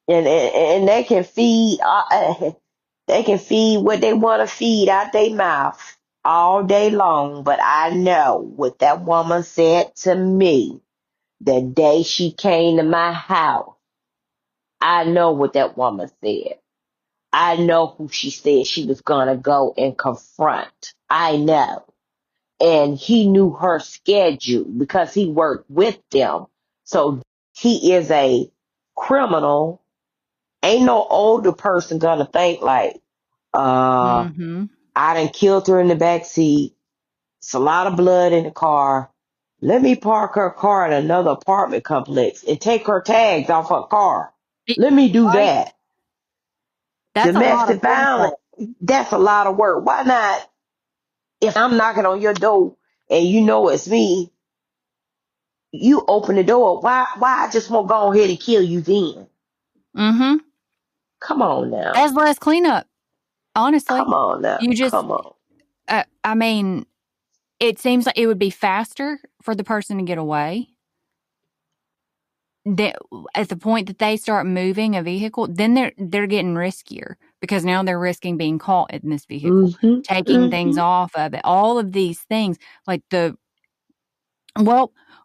And they can feed they can feed what they want to feed out their mouth all day long, but I know what that woman said to me the day she came to my house. I know what that woman said. I know who she said she was gonna go and confront. I know. and he knew her schedule because he worked with them. So he is a criminal. Ain't no older person gonna think like, Mm-hmm. I done killed her in the back seat. It's a lot of blood in the car. Let me park her car in another apartment complex and take her tags off her car. Let me do Right? that. That's a lot of Domestic foreplay. violence, that's a lot of work. Why not, if I'm knocking on your door and you know it's me, you open the door. Why I just won't go ahead and kill you then? Mm-hmm. Come on now. That's less cleanup, honestly. Come on now. You just, Come on. I mean, it seems like it would be faster for the person to get away. At the point that they start moving a vehicle, then they're getting riskier because now they're risking being caught in this vehicle, taking things off of it. All of these things, like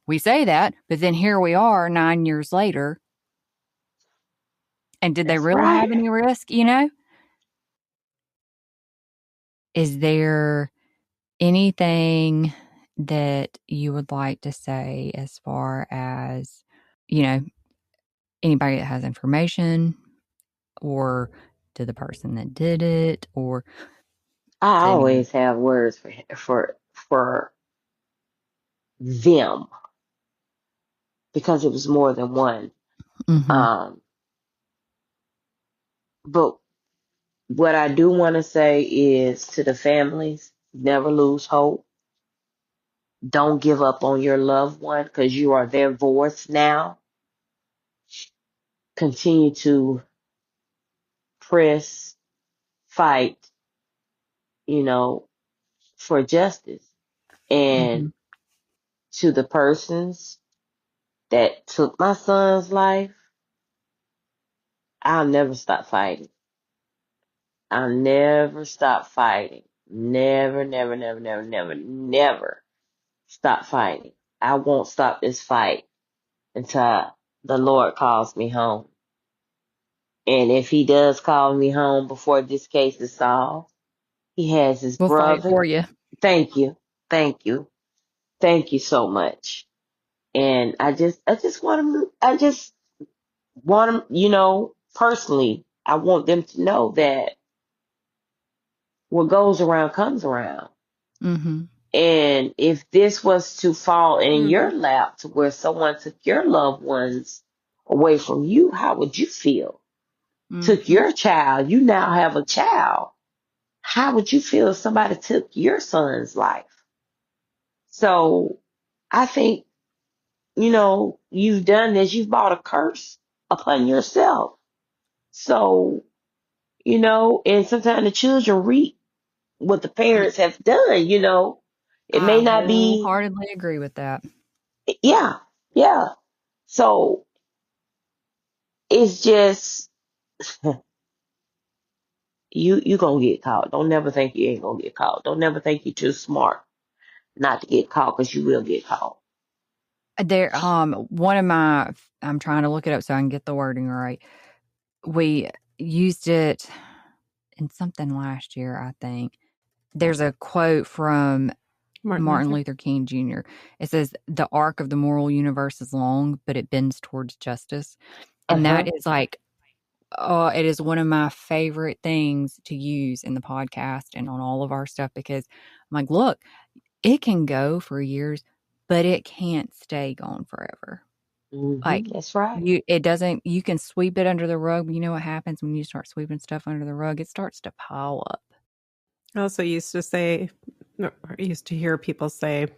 we say that, but then here we are 9 years later. And did they That's really have right. any risk, you know? Is there anything that you would like to say as far as, you know, anybody that has information or to the person that did it or I to anyone? always have words for them because it was more than one. Mm-hmm. But what I do want to say is to the families, never lose hope. Don't give up on your loved one because you are their voice now. Continue to press, fight, for justice. Mm-hmm. And to the persons that took my son's life, I'll never stop fighting. I'll never stop fighting. Never, never, never, never, never, never stop fighting. I won't stop this fight until the Lord calls me home. And if he does call me home before this case is solved, he has his We'll fight brother. for you. Thank you. Thank you. Thank you so much. And I just want them, personally, I want them to know that what goes around comes around. Mm-hmm. And if this was to fall in your lap to where someone took your loved ones away from you, how would you feel? Took Mm-hmm. your child, you now have a child. How would you feel if somebody took your son's life? So I think, you've done this, you've brought a curse upon yourself. So, and sometimes the children reap what the parents have done. It I may not be, wholeheartedly agree with that. yeah, yeah. So it's just, you gonna get caught. Don't never think you ain't gonna get caught. Don't never think you're too smart not to get caught, because you will get caught. There, one of my, I'm trying to look it up so I can get the wording right. We used it in something last year, I think. There's a quote from Martin Luther King Jr. It says, "The arc of the moral universe is long, but it bends towards justice." And that is like, it is one of my favorite things to use in the podcast and on all of our stuff, because I'm like, look, it can go for years, but it can't stay gone forever. Like, That's right. you can sweep it under the rug, but you know what happens when you start sweeping stuff under the rug? It starts to pile up. I also used to hear people say,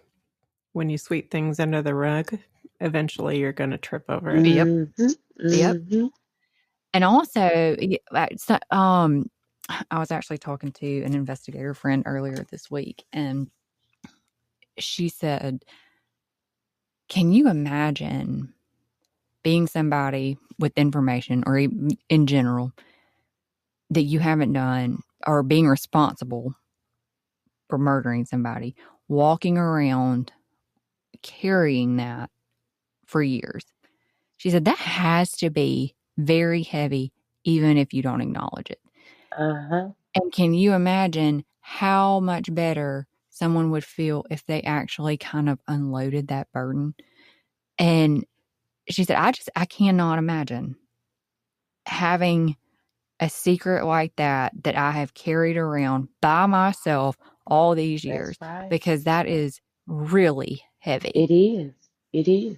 when you sweep things under the rug, eventually you're going to trip over it. Yep. And also, I was actually talking to an investigator friend earlier this week, and she said, can you imagine being somebody with information, or in general, that you haven't done, or being responsible for murdering somebody, walking around carrying that for years? She said that has to be very heavy, even if you don't acknowledge it. And can you imagine how much better someone would feel if they actually kind of unloaded that burden. And she said, I cannot imagine having a secret like that I have carried around by myself all these years. That's right. Because that is really heavy. It is. It is.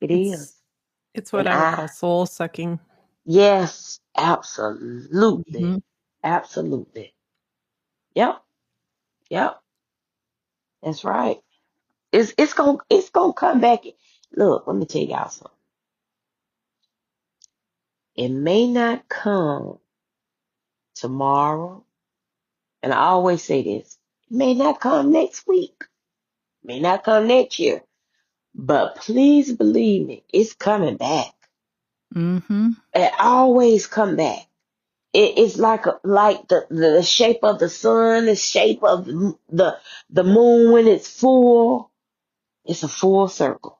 It is. It's what I would call soul sucking. Yes, absolutely. Mm-hmm. Absolutely. Yep. That's right. It's gonna come back. Look, let me tell y'all something. It may not come tomorrow, and I always say this. It may not come next week. It may not come next year. But please believe me, it's coming back. Mm-hmm. It always come back. It's like the shape of the sun, the shape of the moon when it's full. It's a full circle.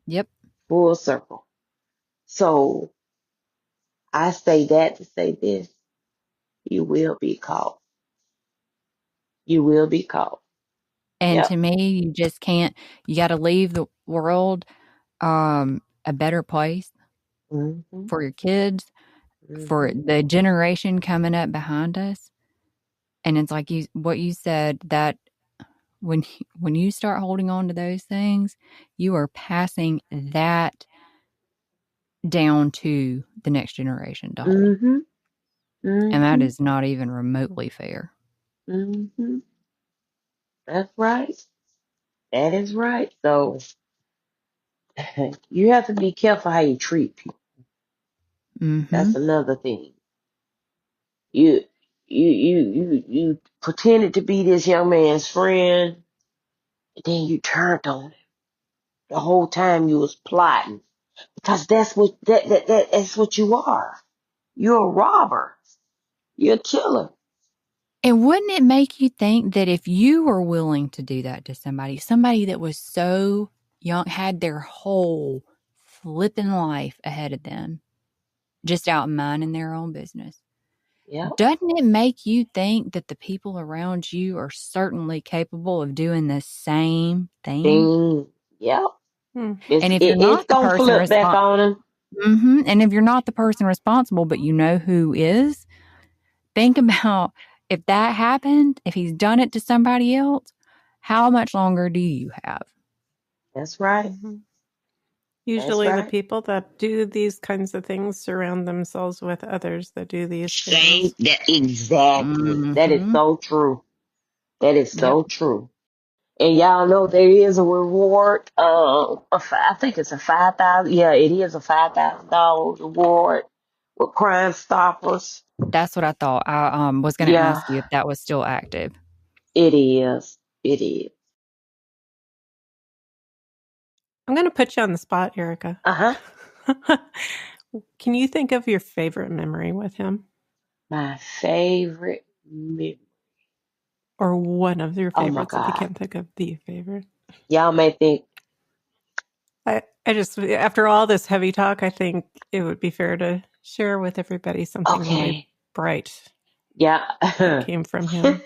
Yep. Full circle. So I say that to say this. You will be caught. You will be caught. And Yep. to me, you just can't, you got to leave the world a better place Mm-hmm. for your kids, for the generation coming up behind us. And it's like what you said, that when you start holding on to those things, you are passing that down to the next generation to hold. Mm-hmm. Mm-hmm. And that is not even remotely fair. Mm-hmm. That's right. That is right. So you have to be careful how you treat people. Mm-hmm. That's another thing. You pretended to be this young man's friend, and then you turned on him. The whole time you was plotting, because that's what you are. You're a robber. You're a killer. And wouldn't it make you think that if you were willing to do that to somebody that was so young, had their whole flipping life ahead of them, just out minding their own business, doesn't it make you think that the people around you are certainly capable of doing the same thing? Yep. And if you're not the person flip back on them. Mm-hmm. And if you're not the person responsible, but you know who is, think about if that happened, if he's done it to somebody else, how much longer do you have? That's right. Mm-hmm. Usually the people that do these kinds of things surround themselves with others that do these things. Exactly. Mm-hmm. That is so true. That is so true. And y'all know there is a reward. I think it's a $5,000. Yeah, it is a $5,000 reward with CrimeStoppers. That's what I thought. I was going to ask you if that was still active. It is. It is. I'm going to put you on the spot, Ericka. Can you think of your favorite memory with him? My favorite memory. Or one of your favorites, if you can't think of the favorite. Y'all may think. I just, after all this heavy talk, I think it would be fair to share with everybody something really bright. Yeah. That came from him.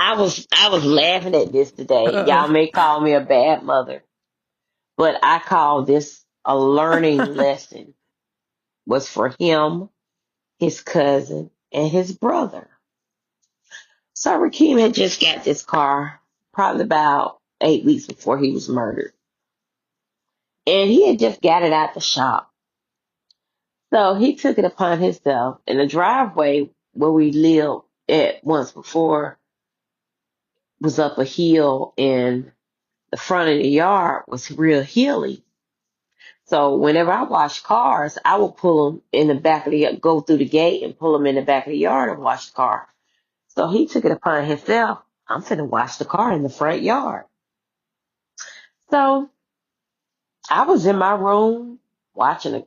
I was laughing at this today. Y'all may call me a bad mother, but I call this a learning lesson. Was for him, his cousin, and his brother. So Rickem had just got this car probably about 8 weeks before he was murdered. And he had just got it out the shop. So he took it upon himself in the driveway where we lived at once before was up a hill, and the front of the yard was real hilly. So whenever I wash cars, I would pull them in the back of the, go through the gate and pull them in the back of the yard and wash the car. So he took it upon himself. I'm finna wash the car in the front yard. So I was in my room watching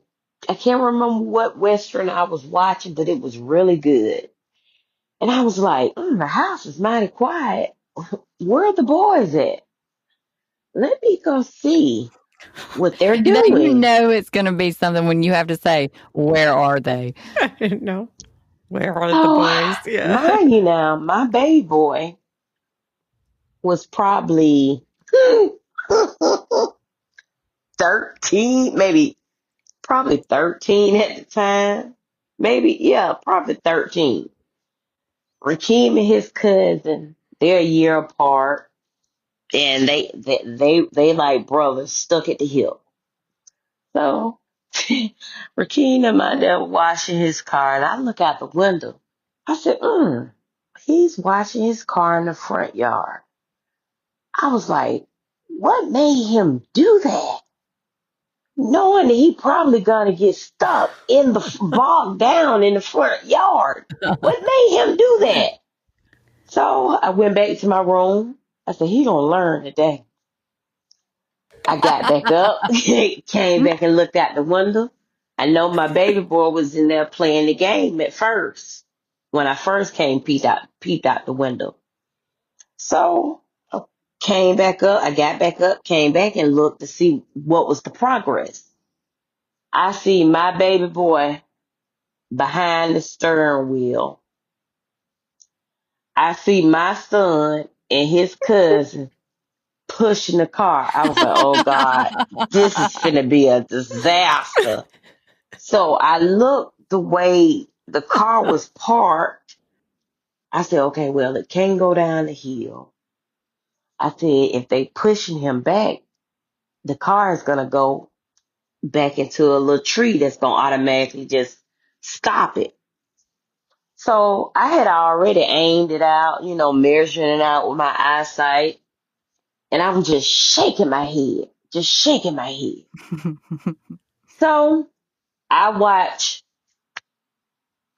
I can't remember what Western I was watching, but it was really good. And I was like, the house is mighty quiet. Where are the boys at? Let me go see what they're doing. You know it's going to be something when you have to say, where are they? I didn't know. Where are the So, boys? Yeah. mind you now, my baby boy was probably 13, maybe probably 13 at the time. Maybe, yeah, probably 13. Rakeem and his cousin, they're a year apart, and they like brothers stuck at the hip. So Rakeem and my dad washing his car, and I look out the window. I said, he's washing his car in the front yard. I was like, what made him do that? Knowing that he probably gonna get stuck in the bogged down in the front yard. What made him do that? So I went back to my room. I said, he gonna learn today. I got back up, came back and looked out the window. I know my baby boy was in there playing the game at first. When I first came, peeped out the window. So I came back up, I got back up, came back and looked to see what was the progress. I see my baby boy behind the steering wheel. I see my son and his cousin pushing the car. I was like, oh God, this is finna be a disaster. So I looked the way the car was parked. I said, okay, well, it can't go down the hill. I said, if they pushing him back, the car is gonna go back into a little tree that's gonna automatically just stop it. So I had already aimed it out, measuring it out with my eyesight. And I was just shaking my head. So I watched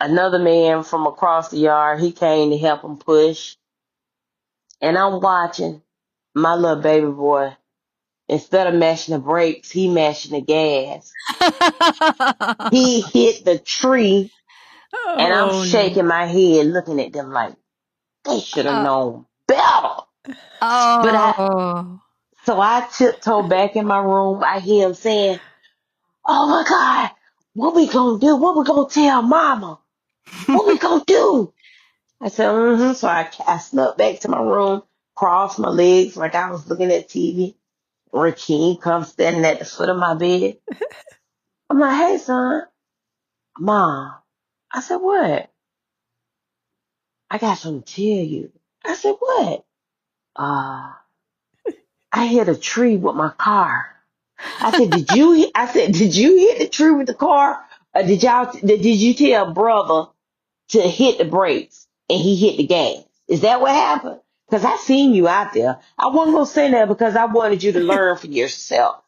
another man from across the yard. He came to help him push. And I'm watching my little baby boy. Instead of mashing the brakes, he mashing the gas. He hit the tree. And I'm shaking my head looking at them like, they should have known better. So I tiptoe back in my room. I hear him saying, oh my God, what we gonna do? What we gonna tell mama? What we gonna do? I said, So I snuck back to my room, crossed my legs like I was looking at TV. Rakeem comes standing at the foot of my bed. I'm like, hey son, Mom. I said, what? I got something to tell you. I said, what? I hit a tree with my car. I said, did you hit the tree with the car? Or did you tell brother to hit the brakes and he hit the gas? Is that what happened? Because I seen you out there. I wasn't going to say that because I wanted you to learn for yourself.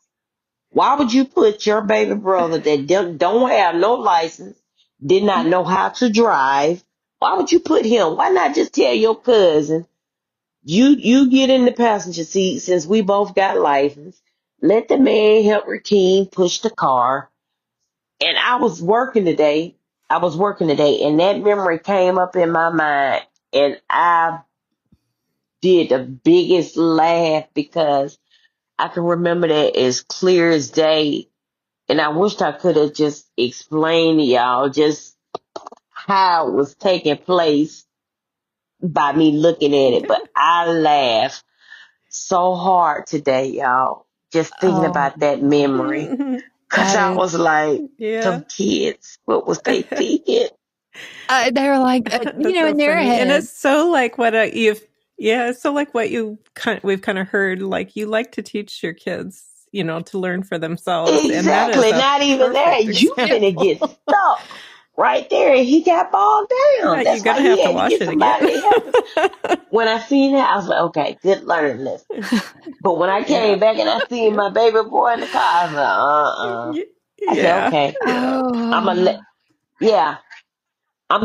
Why would you put your baby brother that don't have no license, did not know how to drive? Why would you put him? Why not just tell your cousin, you get in the passenger seat since we both got license. Let the man help Rakeem push the car. And I was working today, and that memory came up in my mind, and I did the biggest laugh because I can remember that as clear as day. And I wished I could have just explained to y'all just how it was taking place by me looking at it. But I laughed so hard today, y'all, just thinking about that memory. Because I was like, some kids, what was they thinking? They were like, in their head. And it's so like it's so like what we've kind of heard, like you like to teach your kids, to learn for themselves. Exactly. Not even that. You gonna get stuck right there, and he got bogged down. Right, that's you're why gonna he have to watch it again. When I seen that, I was like, okay, good learning lesson. But when I came back and I seen my baby boy in the car, I was like, I said, okay, I'm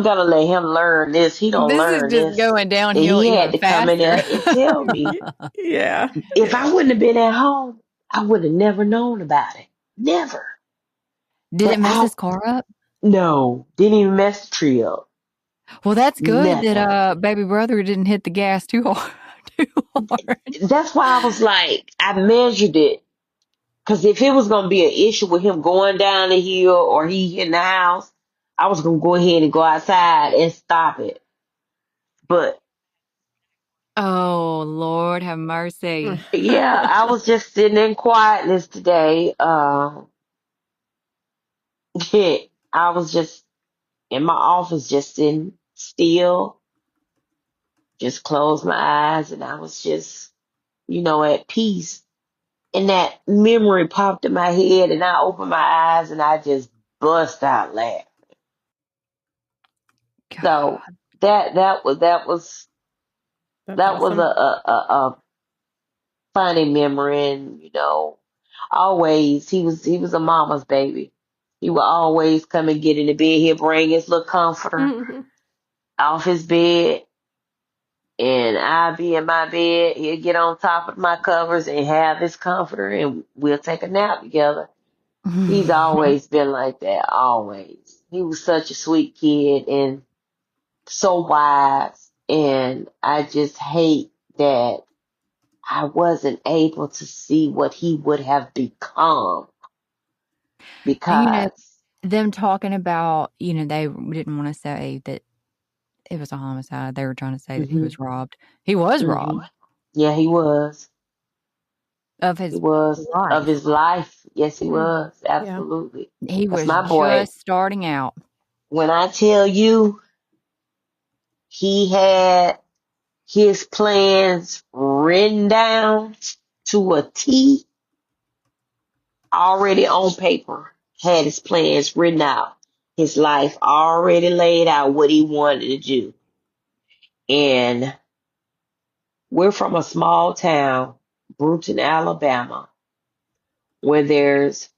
gonna let him learn this. He don't learn this. This is just going downhill. He had to come in there and tell me. If I wouldn't have been at home, I would have never known about it. Never. Did it mess his car up? No, didn't even mess the tree up. Well, that's good that baby brother didn't hit the gas too hard. That's why I was like, I measured it. Because if it was going to be an issue with him going down the hill or he hitting the house, I was gonna go ahead and go outside and stop it, but Oh, Lord have mercy. yeah, I was just sitting in quietness today. I was just in my office, just sitting still, just closed my eyes, and I was just, at peace. And that memory popped in my head, and I opened my eyes, and I just bust out laughing. So God. That's that was awesome. a funny memory, and always he was a mama's baby. He would always come and get in the bed. He'd bring his little comforter off his bed, and I'd be in my bed. He'd get on top of my covers and have his comforter, and we'll take a nap together. He's always been like that, always. He was such a sweet kid and so wise, and I just hate that I wasn't able to see what he would have become And because them talking about, they didn't want to say that it was a homicide. They were trying to say that he hmm was robbed. He was hmm robbed yeah, he was. of He his was of life. his life. Yes, he Mm. was. Yeah. Absolutely. He That's was my boy. just starting out. When I tell you he had his plans written down to a T, already on paper, had his plans written out, his life already laid out what he wanted to do. And we're from a small town, Brewton, Alabama, where there's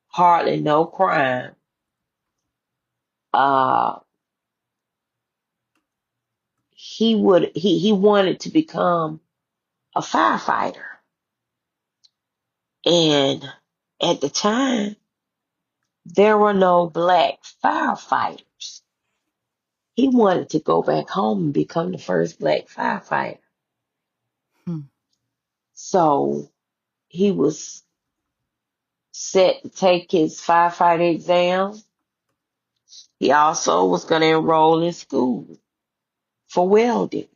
hardly no crime. Uh, he wanted to become a firefighter, and at the time there were no black firefighters. He wanted to go back home and become the first black firefighter. Hmm. So he was set to take his firefighter exam. He also was going to enroll in school for welding.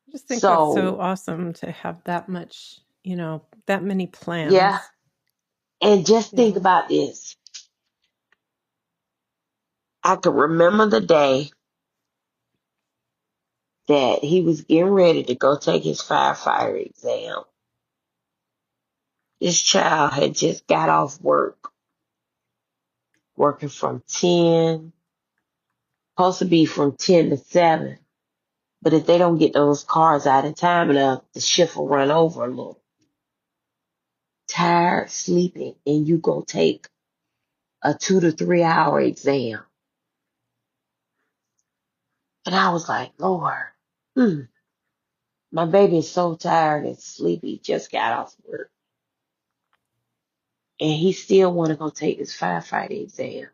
I just think that's so So, awesome to have that much, that many yeah. plans. And just think Yeah. about this. I could remember the day that he was getting ready to go take his firefighter exam. This child had just got off work, working from 10, supposed to be from 10 to 7. But if they don't get those cars out in time enough, the shift will run over a little. Tired, sleeping, and you go take a 2 to 3 hour exam. And I was like, Lord, my baby is so tired and sleepy, just got off work. And he still want to go take his firefighter exam.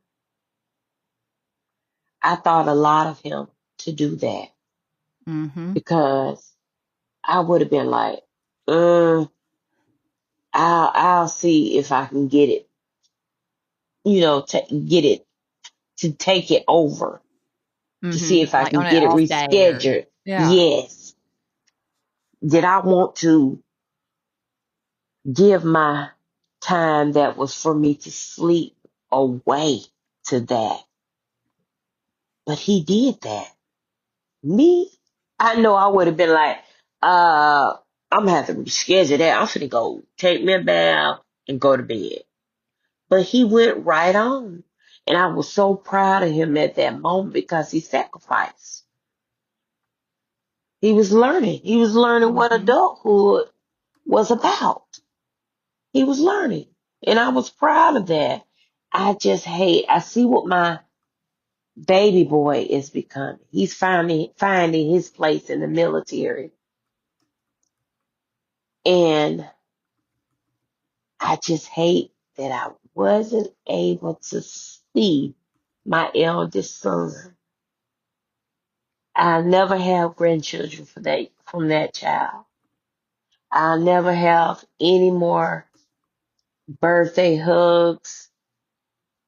I thought a lot of him to do that Mm-hmm. because I would have been like, I'll see if I can get it, get it to take it over to see Mm-hmm. if I Like can on an get it off day or, rescheduled. yeah. Yes. Did I want to give my time that was for me to sleep away to that? But he did that. Me, I know I would have been like, I'm gonna have to reschedule that. I'm gonna go take me a bath and go to bed. But he went right on. And I was so proud of him at that moment because he sacrificed. He was learning. He was learning what Mm-hmm. adulthood was about. He was learning. And I was proud of that. I see what my baby boy is becoming. He's finding his place in the military. And I just hate that I wasn't able to see my eldest son. I'll never have grandchildren from that child. I'll never have any more birthday hugs,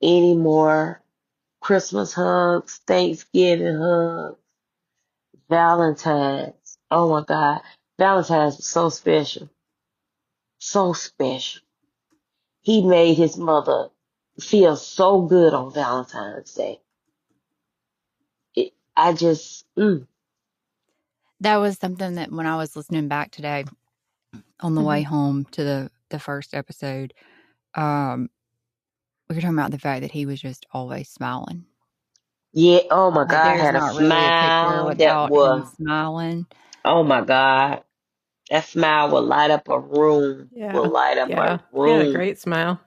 any more Christmas hugs, Thanksgiving hugs, Valentine's. Oh my God. Valentine's was so special. So special. He made his mother feel so good on Valentine's Day. I just, That was something that when I was listening back today on the way home to the first episode, we were talking about the fact that he was just always smiling. yeah, oh my Like, God, I there's had a not really a picture smile that without him was, smiling. oh my God, that smile will light up a room, will Yeah. light up Yeah. a He had a room, great smile.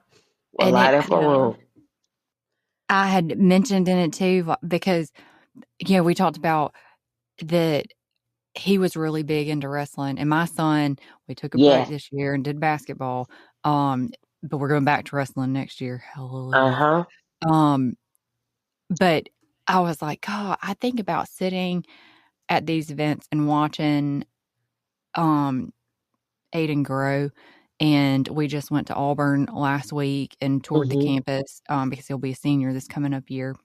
will And light up a room. I had mentioned in it too, because, we talked about that he was really big into wrestling. And my son, we took a break Yeah, this year and did basketball. But we're going back to wrestling next year. Hallelujah. uh-huh, But I was like, God, I think about sitting at these events and watching Aiden grow. And we just went to Auburn last week and toured the mm-hmm, campus because he'll be a senior this coming up year.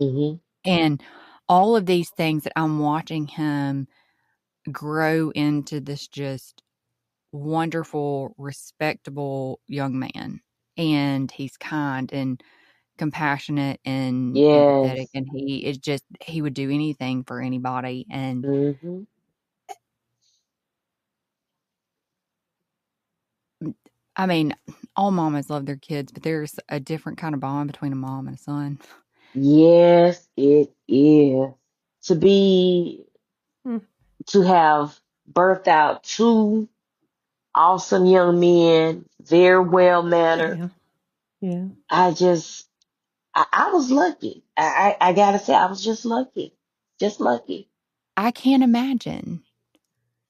mm-hmm, And all of these things that I'm watching him grow into this just wonderful, respectable young man. And he's kind and compassionate and empathetic. yes, And he would do anything for anybody. And mm-hmm, I mean, all mamas love their kids, but there's a different kind of bond between a mom and a son. yes, it is. To be, Mm. to have birthed out two awesome young men, very well mannered. Yeah. Yeah. I was lucky. I gotta say, I was just lucky. Just lucky. I can't imagine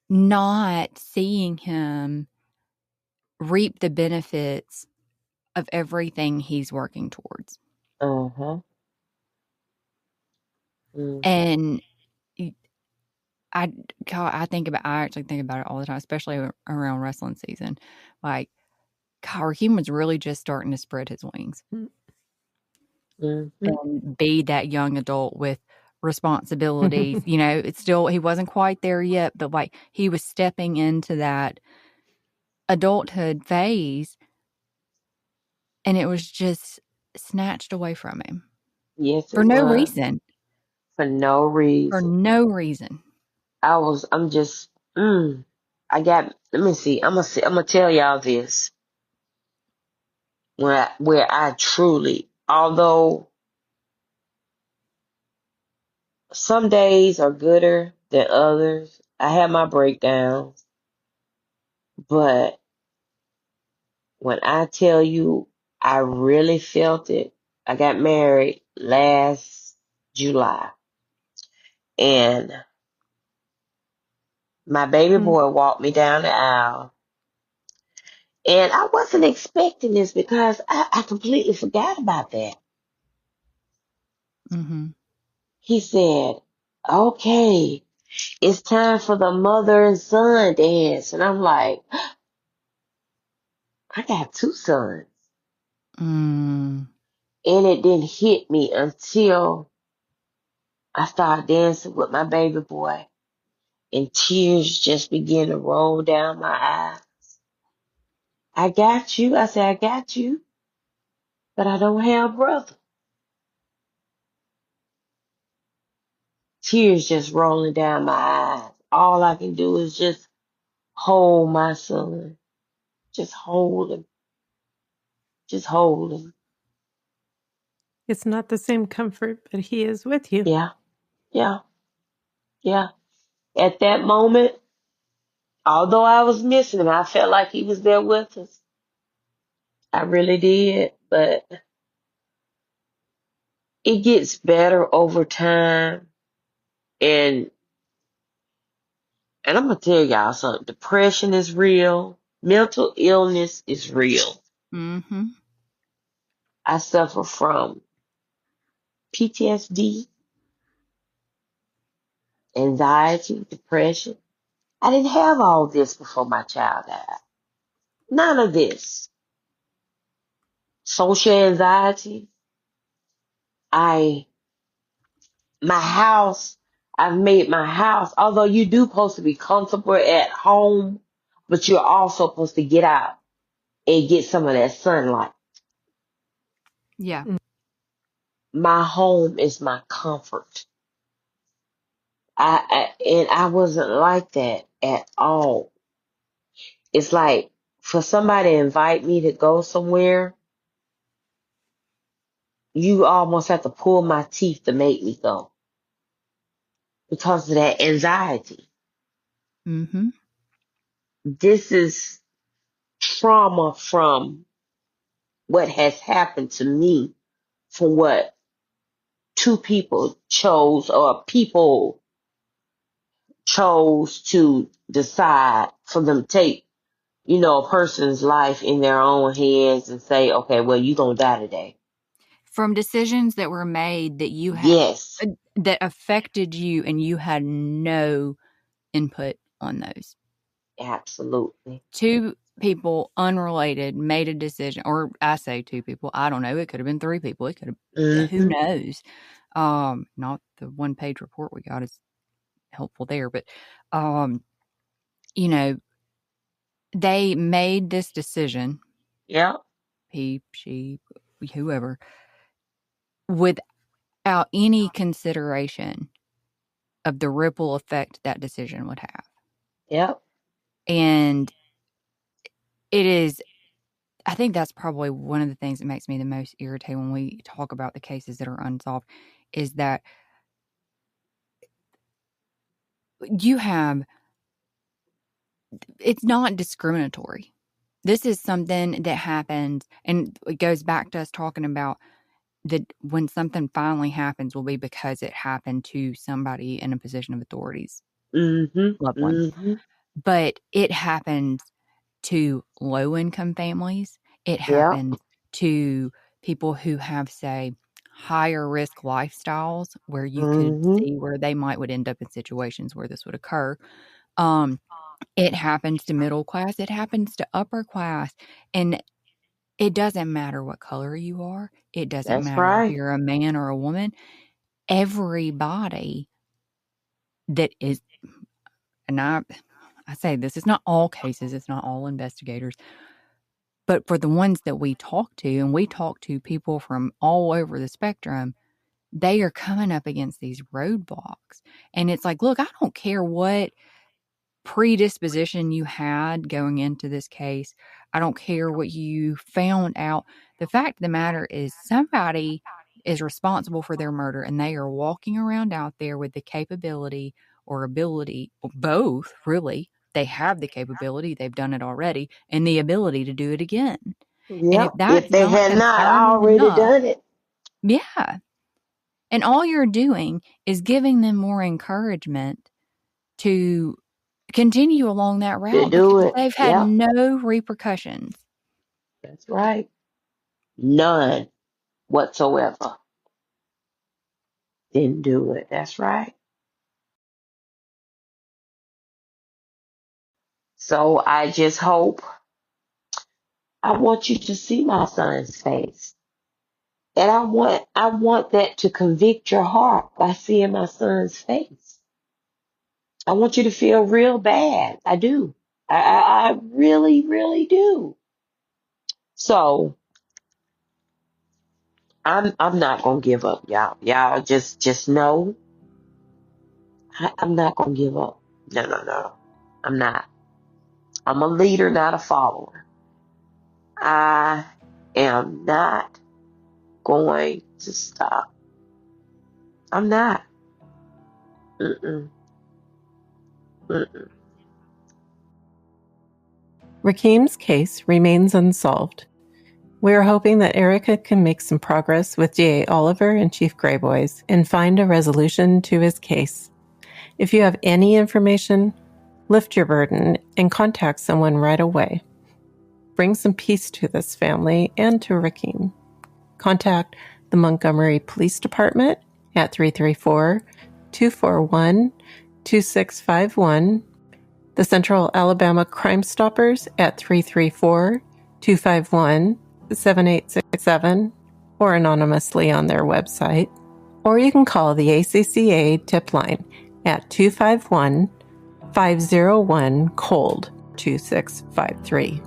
not seeing him reap the benefits of everything he's working towards. Uh-huh. Mm-hmm. And I actually think about it all the time, especially around wrestling season. Like, God, Raheem was really just starting to spread his wings Mm-hmm. and be that young adult with responsibilities. He wasn't quite there yet, but like he was stepping into that adulthood phase, and it was just snatched away from him Yes, for it no was. reason. For no For reason. no reason. I'm just, let me see. I'm gonna tell y'all this. Where I truly, although some days are gooder than others, I have my breakdowns, but when I tell you I really felt it, I got married last July, and my baby boy walked me down the aisle, and I wasn't expecting this because I completely forgot about that. Mm-hmm. He said, "Okay, it's time for the mother and son dance," and I'm like, I got two sons. Mm. And it didn't hit me until I started dancing with my baby boy, and tears just began to roll down my eyes. I got you. I said, I got you, but I don't have brother. Tears just rolling down my eyes. All I can do is just hold my son. Just hold him. Just hold him. It's not the same comfort, but he is with you. Yeah, yeah, yeah. At that moment, although I was missing him, I felt like he was there with us. I really did, but it gets better over time. And I'm gonna tell y'all something. Depression is real. Mental illness is real. Mm-hmm. I suffer from PTSD, anxiety, depression. I didn't have all this before my child died. None of this. Social anxiety. my house, I've made my house, although you do supposed to be comfortable at home, but you're also supposed to get out and get some of that sunlight. Yeah. My home is my comfort. And I wasn't like that at all. It's like for somebody to invite me to go somewhere, you almost have to pull my teeth to make me go because of that anxiety. Mm-hmm. This is trauma from what has happened to me, from what two people chose, or people chose to decide for them to take, a person's life in their own hands and say, okay, well, you're going to die today. From decisions that were made that you had, Yes, that affected you and you had no input on those. absolutely. Two people unrelated made a decision, or I say two people, I don't know, it could have been three people, it could have, who knows. Not the 1-page report we got is helpful there, but they made this decision, Yeah. he, she, whoever, without any consideration of the ripple effect that decision would have. Yep. And it is, I think that's probably one of the things that makes me the most irritated when we talk about the cases that are unsolved, is that it's not discriminatory. This is something that happens, and it goes back to us talking about that when something finally happens will be because it happened to somebody in a position of authority's loved one. But it happens to low-income families. It happens to people who have, say, higher risk lifestyles where you could see where they would end up in situations where this would occur. It happens to middle class. It happens to upper class. And it doesn't matter what color you are. It doesn't matter if you're a man or a woman. Everybody that is, and I say this, it's not all cases, it's not all investigators, but for the ones that we talk to, and we talk to people from all over the spectrum, they are coming up against these roadblocks. And it's like, look, I don't care what predisposition you had going into this case. I don't care what you found out. The fact of the matter is somebody is responsible for their murder, and they are walking around out there with the capability or ability, or both, really. They have the capability, they've done it already, and the ability to do it again. Yep. And if that's if they not had not already enough, done it. Yeah. And all you're doing is giving them more encouragement to continue along that route, because they've had no repercussions. That's right. None whatsoever. Didn't do it. That's right. So I just hope, I want you to see my son's face. And I want that to convict your heart by seeing my son's face. I want you to feel real bad. I do. I really, really do. So I'm not gonna give up, y'all. Y'all just know I'm not gonna give up. No. I'm not. I'm a leader, not a follower. I am not going to stop. I'm not. Mm-mm. Mm-mm. Rickem's case remains unsolved. We are hoping that Ericka can make some progress with DA Oliver and Chief Greyboys and find a resolution to his case. If you have any information, lift your burden and contact someone right away. Bring some peace to this family and to Rickem. Contact the Montgomery Police Department at 334-241-2651, the Central Alabama CrimeStoppers at 334-251-7867, or anonymously on their website, or you can call the ACCA Tipline at 251-501-COLD-2653.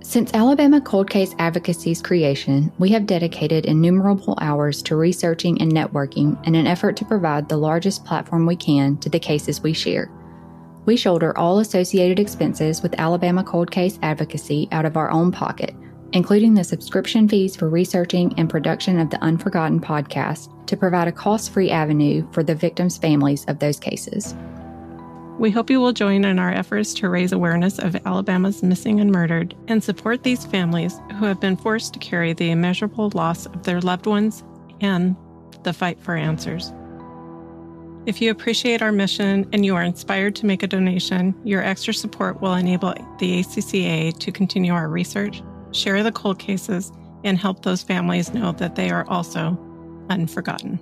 Since Alabama Cold Case Advocacy's creation, we have dedicated innumerable hours to researching and networking in an effort to provide the largest platform we can to the cases we share. We shoulder all associated expenses with Alabama Cold Case Advocacy out of our own pocket, including the subscription fees for researching and production of the Unforgotten podcast to provide a cost-free avenue for the victims' families of those cases. We hope you will join in our efforts to raise awareness of Alabama's missing and murdered and support these families who have been forced to carry the immeasurable loss of their loved ones and the fight for answers. If you appreciate our mission and you are inspired to make a donation, your extra support will enable the ACCA to continue our research, share the cold cases, and help those families know that they are also unforgotten.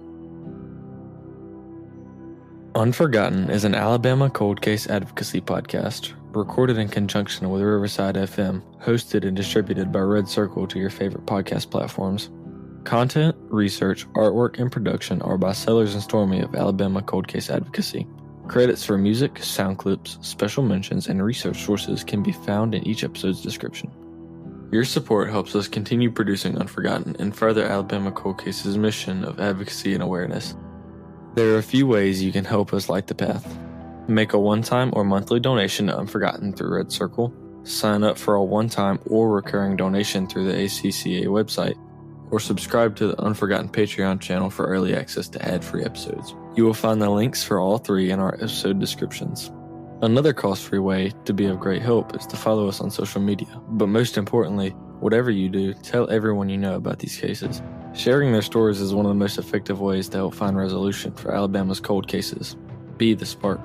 Unforgotten is an Alabama cold case advocacy podcast, recorded in conjunction with Riverside FM, hosted and distributed by Red Circle to your favorite podcast platforms. Content, research, artwork, and production are by Sellers and Stormy of Alabama Cold Case Advocacy. Credits for music, sound clips, special mentions, and research sources can be found in each episode's description. Your support helps us continue producing Unforgotten and further Alabama Cold Case's mission of advocacy and awareness. There are a few ways you can help us light the path. Make a one-time or monthly donation to Unforgotten through Red Circle, sign up for a one-time or recurring donation through the ACCA website, or subscribe to the Unforgotten Patreon channel for early access to ad-free episodes. You will find the links for all three in our episode descriptions. Another cost-free way to be of great help is to follow us on social media, but most importantly, whatever you do, tell everyone you know about these cases. Sharing their stories is one of the most effective ways to help find resolution for Alabama's cold cases. Be the spark.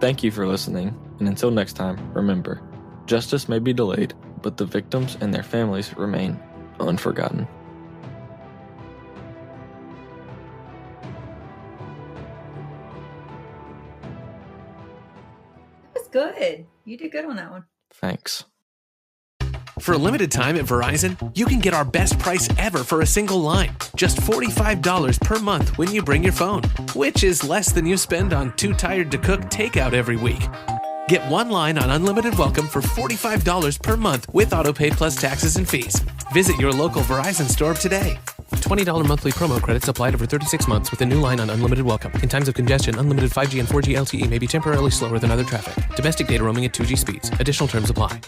Thank you for listening, and until next time, remember, justice may be delayed, but the victims and their families remain unforgotten. That was good. You did good on that one. Thanks. For a limited time at Verizon, you can get our best price ever for a single line. Just $45 per month when you bring your phone, which is less than you spend on Too Tired to Cook takeout every week. Get one line on unlimited welcome for $45 per month with autopay plus taxes and fees. Visit your local Verizon store today. $20 monthly promo credits applied over 36 months with a new line on unlimited welcome. In times of congestion, unlimited 5G and 4G LTE may be temporarily slower than other traffic. Domestic data roaming at 2G speeds. Additional terms apply.